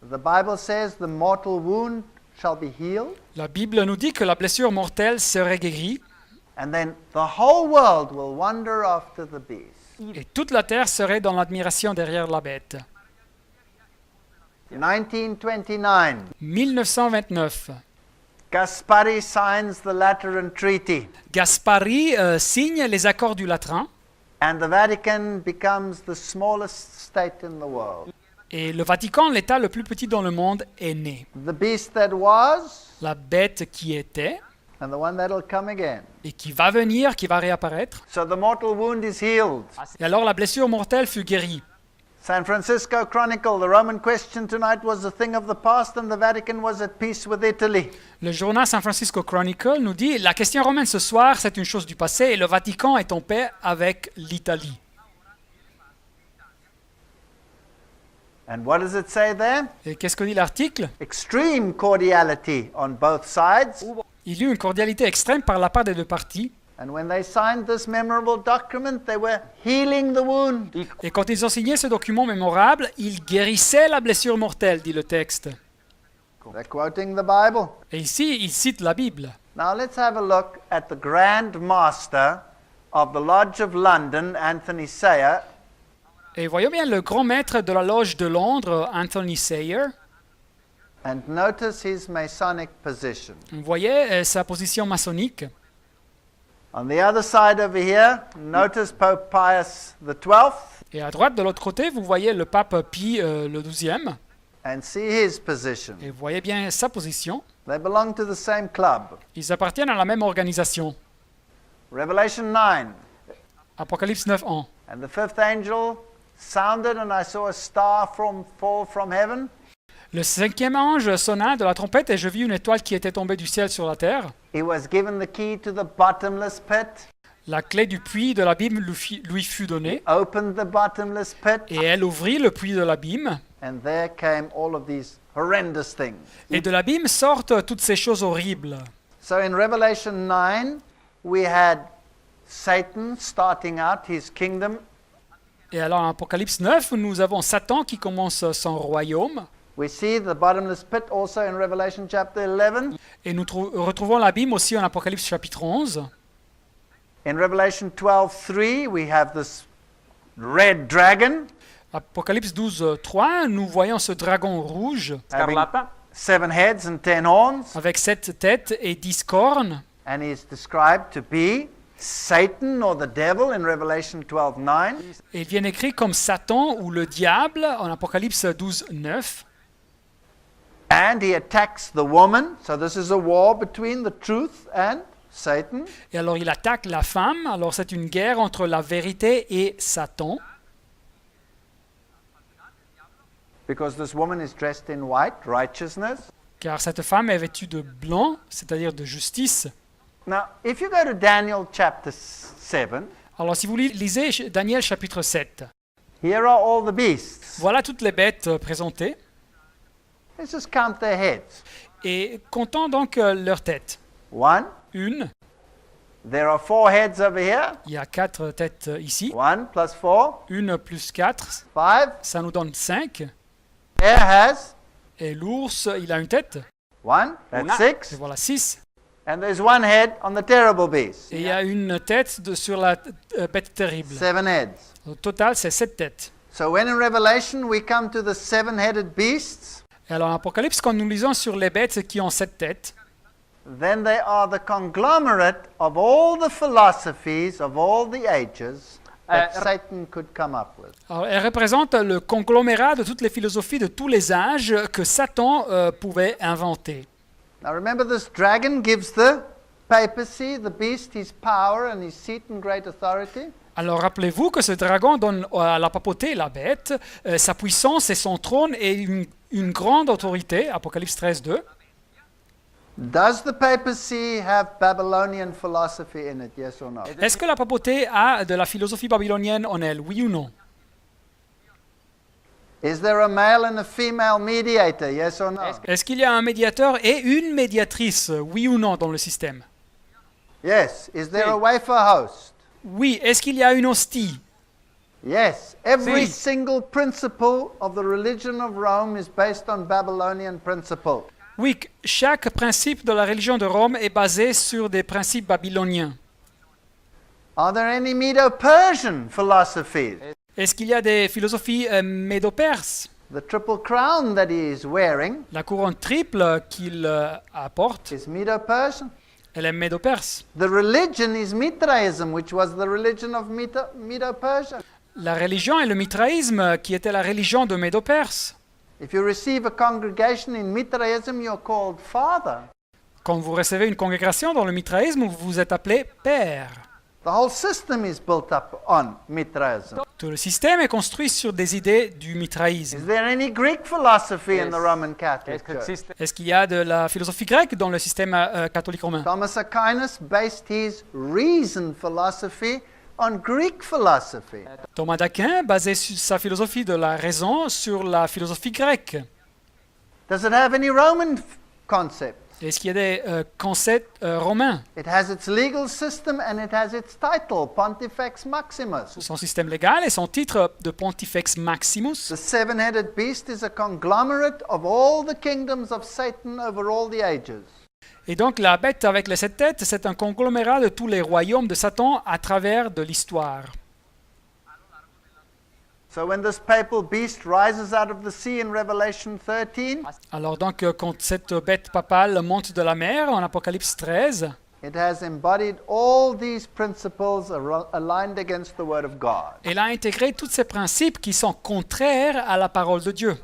The Bible says the mortal wound shall be healed, La Bible nous dit que la blessure mortelle serait guérie and then the whole world will wander after the beast. et toute la terre serait dans l'admiration derrière la bête. 1929, 1929, Gaspari signs the Lateran Treaty, Gaspari signe les accords du Latran and the Vatican becomes the smallest state in the world. et le Vatican, l'État le plus petit dans le monde, est né. The beast that was, La bête qui était and the one that'll come again. et qui va venir, qui va réapparaître. So the mortal wound is healed. Et alors la blessure mortelle fut guérie. San Francisco Chronicle, the Roman question tonight was a thing of the past, and the Vatican was at peace with Italy. Le journal San Francisco Chronicle nous dit « La question romaine ce soir, c'est une chose du passé et le Vatican est en paix avec l'Italie. And what does it say there? » Et qu'est-ce que dit l'article? Extreme cordiality on both sides. Il y eut une cordialité extrême par la part des deux parties. And when they signed this memorable document, they were healing the wound. Et quand ils ont signé ce document mémorable, ils guérissaient la blessure mortelle, dit le texte. They're quoting the Bible. Et ici, ils citent la Bible. Now let's have a look at the Grand Master of the Lodge of London, Anthony Sayer. Et voyons bien le grand maître de la loge de Londres, Anthony Sayer. And notice his Masonic position. Vous voyez sa position maçonnique. On the other side over here, notice Pope Pius XII Et à droite, de l'autre côté, vous voyez le pape Pie le XIIe. and see his position. Et vous voyez bien sa position. They belong to the same club. Ils appartiennent à la même organisation. Revelation 9. Apocalypse 9:1. And the fifth angel sounded, and I saw a star fall from heaven. Le cinquième ange sonna de la trompette et je vis une étoile qui était tombée du ciel sur la terre. He was given the key to the bottomless pit. La clé du puits de l'abîme lui fut donnée. Opened the bottomless pit, Et elle ouvrit le puits de l'abîme. and there came all of these horrendous things. Et de l'abîme sortent toutes ces choses horribles. So in Revelation 9, we had Satan starting out his kingdom. Et alors en Apocalypse 9, nous avons Satan qui commence son royaume. We see the bottomless pit also in Revelation chapter 11. Et nous retrouvons l'abîme aussi en Apocalypse chapitre 11. In Revelation 12:3, we have this red dragon Apocalypse 12:3, nous voyons ce dragon rouge having 7 heads and 10 horns, avec 7 têtes et 10 cornes. and he is described to be Satan or the devil in Revelation 12:9. Et il vient écrit comme Satan ou le diable en Apocalypse 12:9. And he attacks the woman. So this is a war between the truth and Satan. Et alors il attaque la femme. Alors c'est une guerre entre la vérité et Satan. Because this woman is dressed in white, righteousness. Car cette femme est vêtue de blanc, c'est-à-dire de justice. Now, if you go to Daniel chapter 7, Alors si vous lisez Daniel chapitre 7, here are all the beasts. voilà toutes les bêtes présentées. Let's just count their heads. Et comptons donc leurs têtes. One, Une, there are 4 heads over here. il y a 4 têtes ici. 1 plus 4, Une plus 4, 5. ça nous donne 5. Bear has Et l'ours, il a une tête. 1, that's Et 6. voilà 6. And there's 1 head on the terrible beast. Et il y a une tête sur la bête terrible. 7 heads. Au total, c'est 7 têtes. So when in Revelation we come to the 7-headed beasts, Et alors en Apocalypse, quand nous lisons sur les bêtes qui ont 7 têtes, then they are the conglomerate of all the philosophies of all the ages that Satan could come up with. alors, elles représentent le conglomérat de toutes les philosophies de tous les âges que Satan pouvait inventer. Now remember, this dragon gives the papacy, the beast, his power and his seat and great authority. Alors rappelez-vous que ce dragon donne à la papauté, la bête, sa puissance et son trône et une grande autorité, Apocalypse 13, 2. Does the papacy have Babylonian philosophy in it, yes or no? Est-ce que la papauté a de la philosophie babylonienne en elle, oui ou non? Is there a male and a female mediator, yes or no? Est-ce qu'il y a un médiateur et une médiatrice, oui ou non, dans le système? Yes. Is there a wafer host? Oui. Est-ce qu'il y a une hostie? Yes. Every Si. single principle of the religion of Rome is based on Babylonian principle. Oui, chaque principe de la religion de Rome est basé sur des principes babyloniens. Are there any Medo-Persian philosophies? Est-ce qu'il y a des philosophies médo-perses? The triple crown that he is wearing La couronne triple qu'il apporte, is Medo-Persian. elle est médo-perse. The religion is Mithraism, which was the religion of Medo-Persia. La religion est le mitraïsme, qui était la religion de Médo-Perse. If you receive a congregation in Mithraism, you're called father. Quand vous recevez une congrégation dans le mitraïsme, vous êtes appelé père. The whole system is built up on Mithraism. Tout le système est construit sur des idées du mitraïsme. Is there any Greek philosophy in the Roman Catholic Church? Est-ce qu'il y a de la philosophie grecque dans le système catholique romain? Thomas Aquinas based his reason philosophy on Greek philosophy. Thomas d'Aquin basait sa philosophie de la raison sur la philosophie grecque. Does it have any Roman concepts? Est-ce qu'il y a des concepts romains? It has its legal system and it has its title, Pontifex Maximus. Son système légal et son titre de Pontifex Maximus. The 7-headed beast is a conglomerate of all the kingdoms of Satan over all the ages. Et donc la bête avec les 7 têtes, c'est un conglomérat de tous les royaumes de Satan à travers de l'histoire. So when this papal beast rises out of the sea in Revelation 13, Alors donc quand cette bête papale monte de la mer en Apocalypse 13, it has embodied all these principles aligned against the Word of God. elle a intégré tous ces principes qui sont contraires à la parole de Dieu.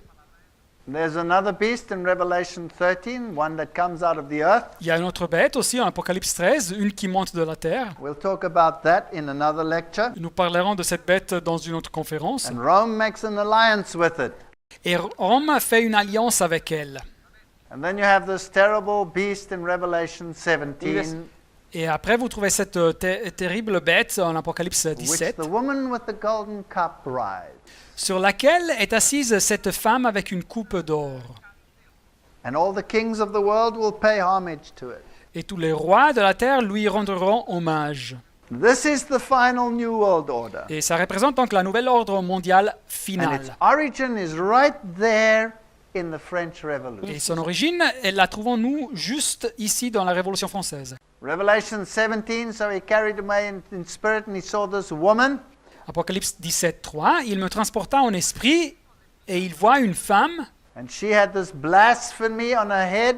There's another beast in Revelation 13, one that comes out of the earth. Il y a une autre bête aussi en Apocalypse 13, une qui monte de la terre. We'll talk about that in another lecture. Nous parlerons de cette bête dans une autre conférence. And Rome makes an alliance with it. Et Rome fait une alliance avec elle. And then you have this terrible beast in Revelation 17, Et après, vous trouvez cette terrible bête en Apocalypse which 17, the woman with the golden cup rides. sur laquelle est assise cette femme avec une coupe d'or. And all the kings of the world will pay homage to it. Et tous les rois de la terre lui rendront hommage. This is the final New World Order. Et ça représente donc la nouvelle ordre mondiale And its finale. origin is right there in the French Revolution. Et son origine, la trouvons-nous juste ici dans la Révolution française. Revelation 17, so he carried away in spirit and he saw this woman. Apocalypse 17, 3, il me transporta en esprit et il voit une femme, And she had this blasphemy on her head.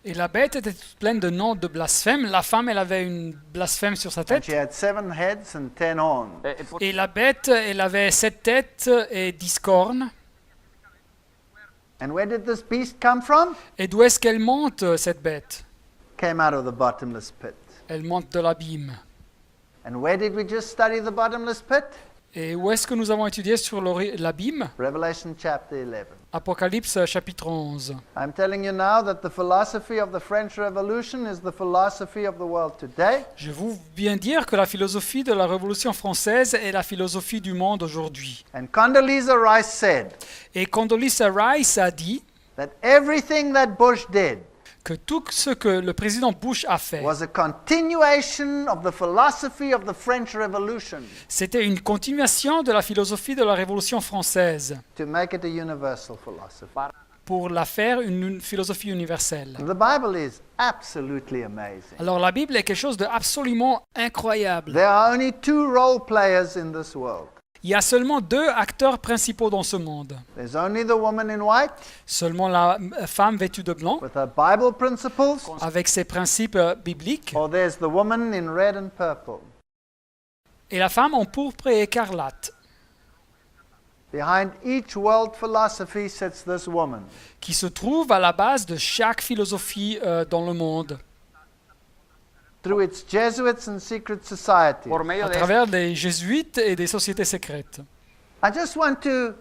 et la bête était toute pleine de noms de blasphème. La femme, elle avait une blasphème sur sa And tête. she had 7 heads and 10 horns. Et la bête, elle avait 7 têtes et 10 cornes. And where did this beast come from? Et d'où est-ce qu'elle monte, cette bête? Came out of the bottomless pit. Elle monte de l'abîme. And where did we just study the bottomless pit? Et où est-ce que nous avons étudié sur l'abîme? Revelation chapter 11. Apocalypse chapitre 11. I'm telling you now that the philosophy of the French Revolution is the philosophy of the world today. Je vous viens dire que la philosophie de la Révolution française est la philosophie du monde aujourd'hui. And Condoleezza Rice said Et Condoleezza Rice a dit that everything that Bush did que tout ce que le président Bush a fait, was a continuation of the philosophy of the French Revolution c'était une continuation de la philosophie de la Révolution française to make it a universal philosophy. pour la faire une philosophie universelle. The Bible is absolutely amazing. Alors la Bible est quelque chose d'absolument incroyable. There are only two role players in this world. Il y a seulement deux acteurs principaux dans ce monde. There's only the woman in white Seulement la femme vêtue de blanc, with her Bible principles, avec ses principes bibliques, or there's the woman in red and purple. et la femme en pourpre et écarlate, Behind each world philosophy sits this woman. qui se trouve à la base de chaque philosophie dans le monde, Through its Jesuits and secret societies. Por medio à de travers des jésuites et des sociétés secrètes. I just want to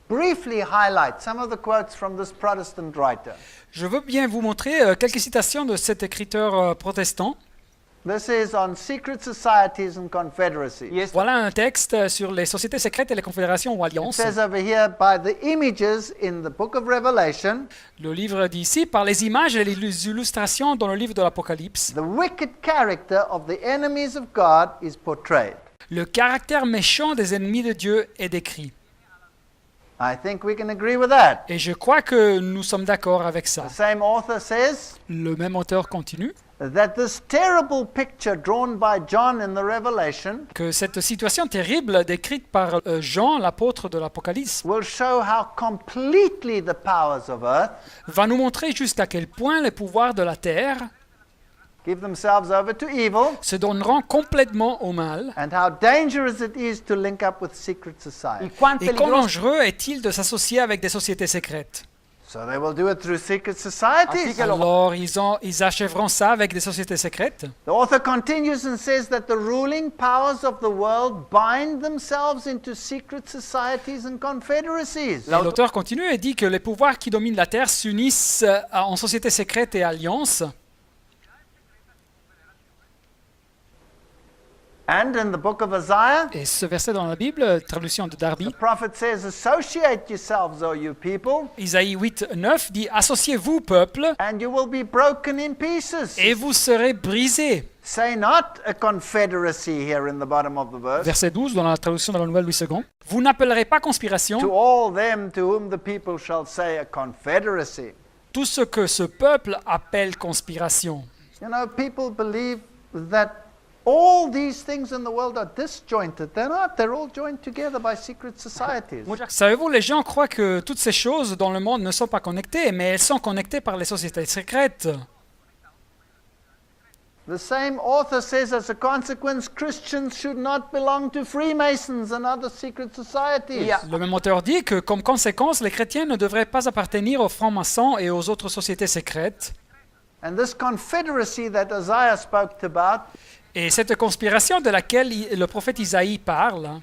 briefly highlight some of the quotes from this Protestant writer. Je veux bien vous montrer quelques citations de cet écriteur protestant. This is on secret societies and confederacies. y esto Voilà un texte sur les sociétés secrètes et les confédérations ou It alliances. says over here, by the images in the book of Revelation, Le livre dit ici, par les images et les illustrations dans le livre de l'Apocalypse, the wicked character of the enemies of God is portrayed. le caractère méchant des ennemis de Dieu est décrit. I think we can agree with that. Et je crois que nous sommes d'accord avec ça. The same author says Le même auteur continue that this terrible picture drawn by John in the Revelation que cette situation terrible décrite par Jean, l'apôtre de l'Apocalypse, will show how completely the powers of earth va nous montrer jusqu'à quel point les pouvoirs de la terre give themselves over to evil se donneront complètement au mal. and how dangerous it is to link up with secret y society. cuán Et quand peligroso. dangereux est-il de s'associer avec des sociétés secrètes? So they will do it through secret societies. Así que lo- Alors ils achèveront ça avec des sociétés secrètes. The author continues and says that the ruling powers of the world bind themselves into secret societies and confederacies. Et l'auteur continue et dit que les pouvoirs qui dominent la terre s'unissent en sociétés secrètes et alliances. And in the book of Isaiah, Et ce verset dans la Bible, traduction de Darby, the prophet says, associate yourselves, O you people, Isaïe 8, 9 dit « Associez-vous, peuple, and you will be broken in pieces. et vous serez brisés. Say not a confederacy here in the bottom of the » verse. Verset 12 dans la traduction de la Nouvelle Louis II. « Vous n'appellerez pas conspiration To all them to whom the people shall say a confederacy. tout ce que ce peuple appelle conspiration. » You know, people believe that all these things in the world are disjointed. They're not. They're all joined together by secret societies. Savez-vous, les gens croient que toutes ces choses dans le monde ne sont pas connectées, mais elles sont connectées par les sociétés secrètes. The same author says, as a consequence, Christians should not belong to Freemasons and other secret societies. Yeah. Le même auteur dit que, comme conséquence, les chrétiens ne devraient pas appartenir aux francs-maçons et aux autres sociétés secrètes. And this confederacy that Isaiah spoke about Et cette conspiration de laquelle le prophète Isaïe parle,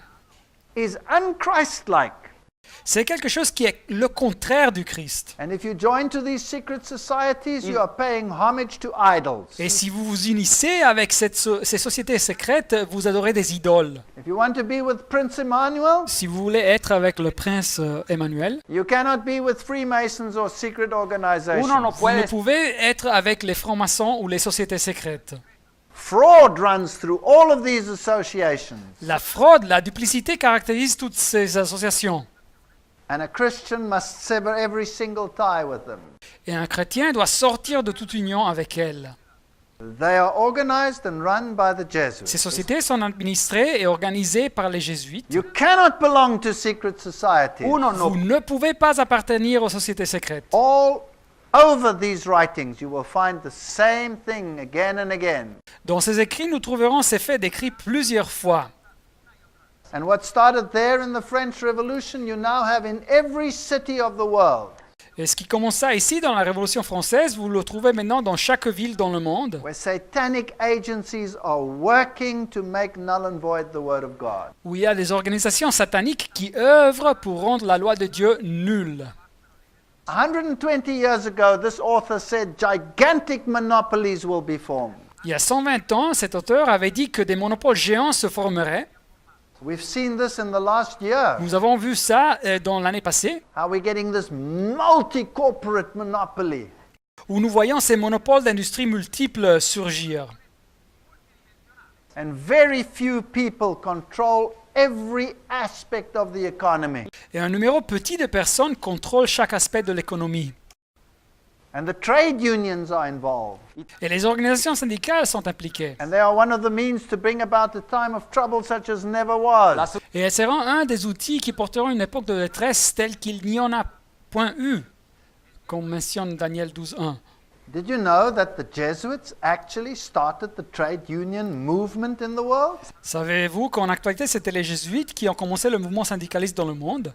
is unchristlike. c'est quelque chose qui est le contraire du Christ. And if you join to these secret societies, you are paying homage to idols. Et si vous vous unissez avec ces sociétés secrètes, vous adorez des idoles. If you want to be with Prince Emmanuel, Si vous voulez être avec le prince Emmanuel, you cannot be with Freemasons or secret organizations. Uno no vous ne puede pouvez être avec les francs-maçons ou les sociétés secrètes. Fraud runs through all of these associations. La fraude, la duplicité caractérise toutes ces associations. And a Christian must sever every single tie with them. Et un chrétien doit sortir de toute union avec elles. They are organized and run by the Ces Jesuits. sociétés sont administrées et organisées par les jésuites. You cannot belong to secret societies. uno Vous no ne pouvez pas appartenir aux sociétés secrètes. All over these writings, you will find the same thing again and again. Dans ces écrits, nous trouverons ces faits décrits plusieurs fois. And what started there in the French Revolution, you now have in every city of the world. Et ce qui commença ici dans la Révolution française, vous le trouvez maintenant dans chaque ville dans le monde, where satanic agencies are working to make null and void the Word of God. où il y a des organisations sataniques qui œuvrent pour rendre la loi de Dieu nulle. 120 years ago, this author said gigantic monopolies will be formed. Il y a 120 ans, cet auteur avait dit que des monopoles géants se formeraient. We've seen this in the last year. Nous avons vu ça dans l'année passée, How we're getting this multi-corporate monopoly. où nous voyons ces monopoles d'industries multiples surgir. And very few people control every aspect of the economy. Et un numéro petit de personnes contrôle chaque aspect de l'économie. And the trade unions are involved. Et les organisations syndicales sont impliquées. And they are one of the means to bring about a time of trouble such as never was. Et elles seront un des outils qui porteront une époque de détresse telle qu'il n'y en a point eu, comme mentionne Daniel 12.1. Did you know that the Jesuits actually started the trade union movement in the world? Savez-vous qu'en actualité, c'était les jésuites qui ont commencé le mouvement syndicaliste dans le monde?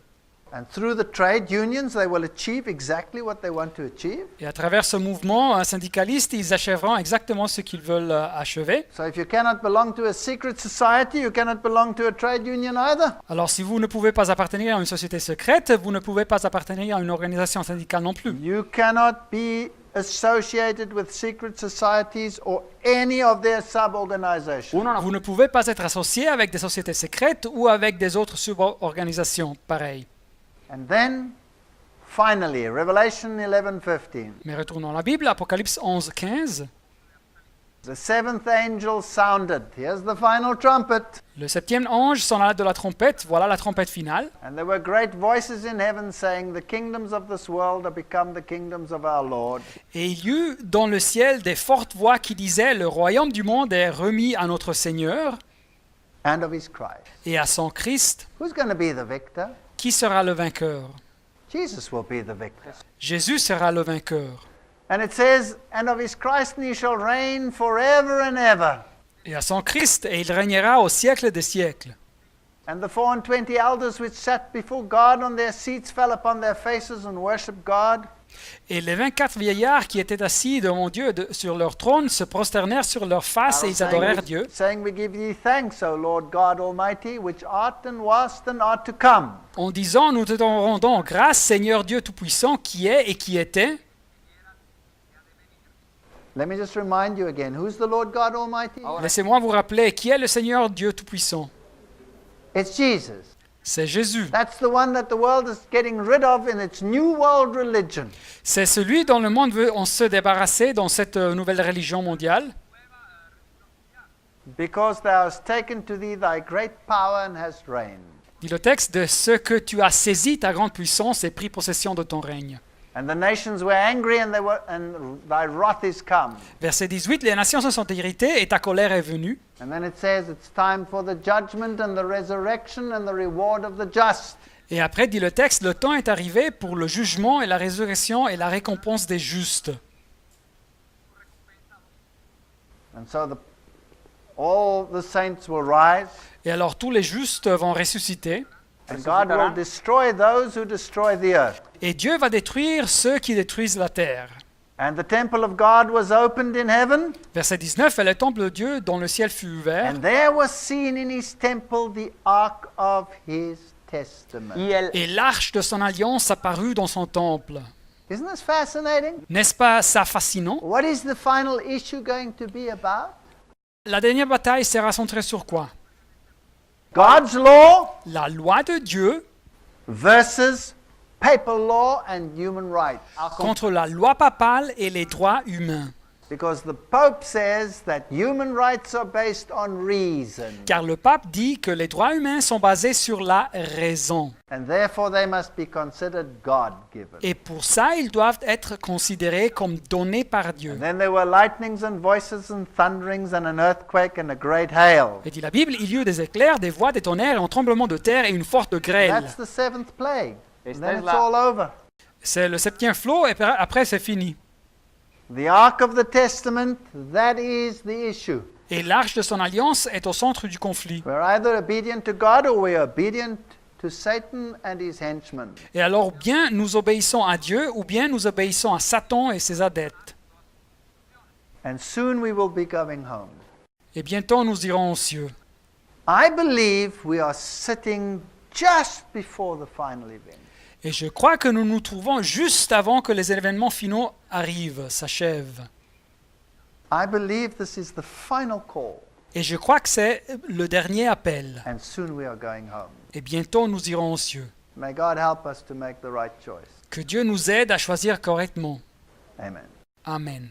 And through the trade unions, they will achieve exactly what they want to achieve. Et à travers ce mouvement syndicaliste, ils achèveront exactement ce qu'ils veulent achever. So if you cannot belong to a secret society, you cannot belong to a trade union either. Alors si vous ne pouvez pas appartenir à une société secrète, vous ne pouvez pas appartenir à une organisation syndicale non plus. You cannot be associated with secret societies or any of their sub-organizations. Vous ne pouvez pas être associé avec des sociétés secrètes ou avec des autres suborganisations pareilles. And then, finally, Revelation 11:15. Mais retournons à la Bible, Apocalypse 11.15. The seventh angel sounded. Here's the final trumpet. Le septième ange sonna de la trompette, voilà la trompette finale. And there were great voices in heaven saying, the kingdoms of this world are become the kingdoms of our Lord. Et il y eut dans le ciel des fortes voix qui disaient, le royaume du monde est remis à notre Seigneur And of his Christ. et à son Christ. Who's going to be the victor? Qui sera le vainqueur? Jesus will be the victor. Jésus sera le vainqueur. And it says, and of his Christ and he shall reign forever and ever. Et à son Christ, et il régnera au siècle des siècles. And the 24 elders which sat before God on their seats fell upon their faces and worshipped God. Et les 24 vieillards qui étaient assis devant Dieu sur leur trône se prosternèrent sur leurs faces et ils adorèrent Dieu, saying, we give thee thanks, O Lord God Almighty, which art and wast and art to come. en disant, nous te rendons grâce, Seigneur Dieu Tout-Puissant, qui est et qui était. Let me just remind you again, who's the Lord God Almighty? Laissez-moi vous rappeler, qui est le Seigneur Dieu Tout-Puissant? It's Jesus. C'est Jésus. That's the one that the world is getting rid of in its new world religion. C'est celui dont le monde veut se débarrasser dans cette nouvelle religion mondiale. Because thou hast taken to thee thy great power and hast reigned. Dit le texte, de ce que tu as saisi ta grande puissance et pris possession de ton règne. And the nations were angry and thy wrath is come. Verset 18, les nations se sont irritées et ta colère est venue. And then it says it's time for the judgment and the resurrection and the reward of the just. Et après, dit le texte, le temps est arrivé pour le jugement et la résurrection et la récompense des justes. And so all the saints will rise. Et alors tous les justes vont ressusciter. And God will destroy those who destroy the earth. Et Dieu va détruire ceux qui détruisent la terre. And the temple of God was opened in heaven. Verset 19, et le temple de Dieu dont le ciel fut ouvert. And there was seen in his temple the ark of his testament. Et l'arche de son alliance apparut dans son temple. Isn't this fascinating? N'est-ce pas ça fascinant? What is the final issue going to be about? La dernière bataille sera centrée sur quoi? God's law La loi de Dieu versus papal law and human rights. contre la loi papale et les droits humains. Because the Pope says that human rights are based on reason. Car le pape dit que les droits humains sont basés sur la raison. And therefore they must be considered God-given. Et pour ça, ils doivent être considérés comme donnés par Dieu. And then there were lightnings and voices and thunderings and an earthquake and a great hail. Et dit la Bible, il y eut des éclairs, des voix, des tonnerres, un tremblement de terre et une forte grêle. That's the seventh plague. And then it's all over. C'est le septième flot et après c'est fini. The Ark of the Testament, that is the issue. Et l'arche de son alliance est au centre du conflit. We're either obedient to God or we're obedient to Satan and his henchmen. Et alors, bien nous obéissons à Dieu ou bien nous obéissons à Satan et ses adeptes. And soon we will be going home. Et bientôt nous irons aux cieux. I believe we are sitting just before the final event. Et je crois que nous nous trouvons juste avant que les événements finaux arrivent, s'achèvent. I believe this is the final call, Et je crois que c'est le dernier appel. and soon we are going home. Et bientôt nous irons aux cieux. May God help us to make the right choice. Que Dieu nous aide à choisir correctement. Amen. Amen.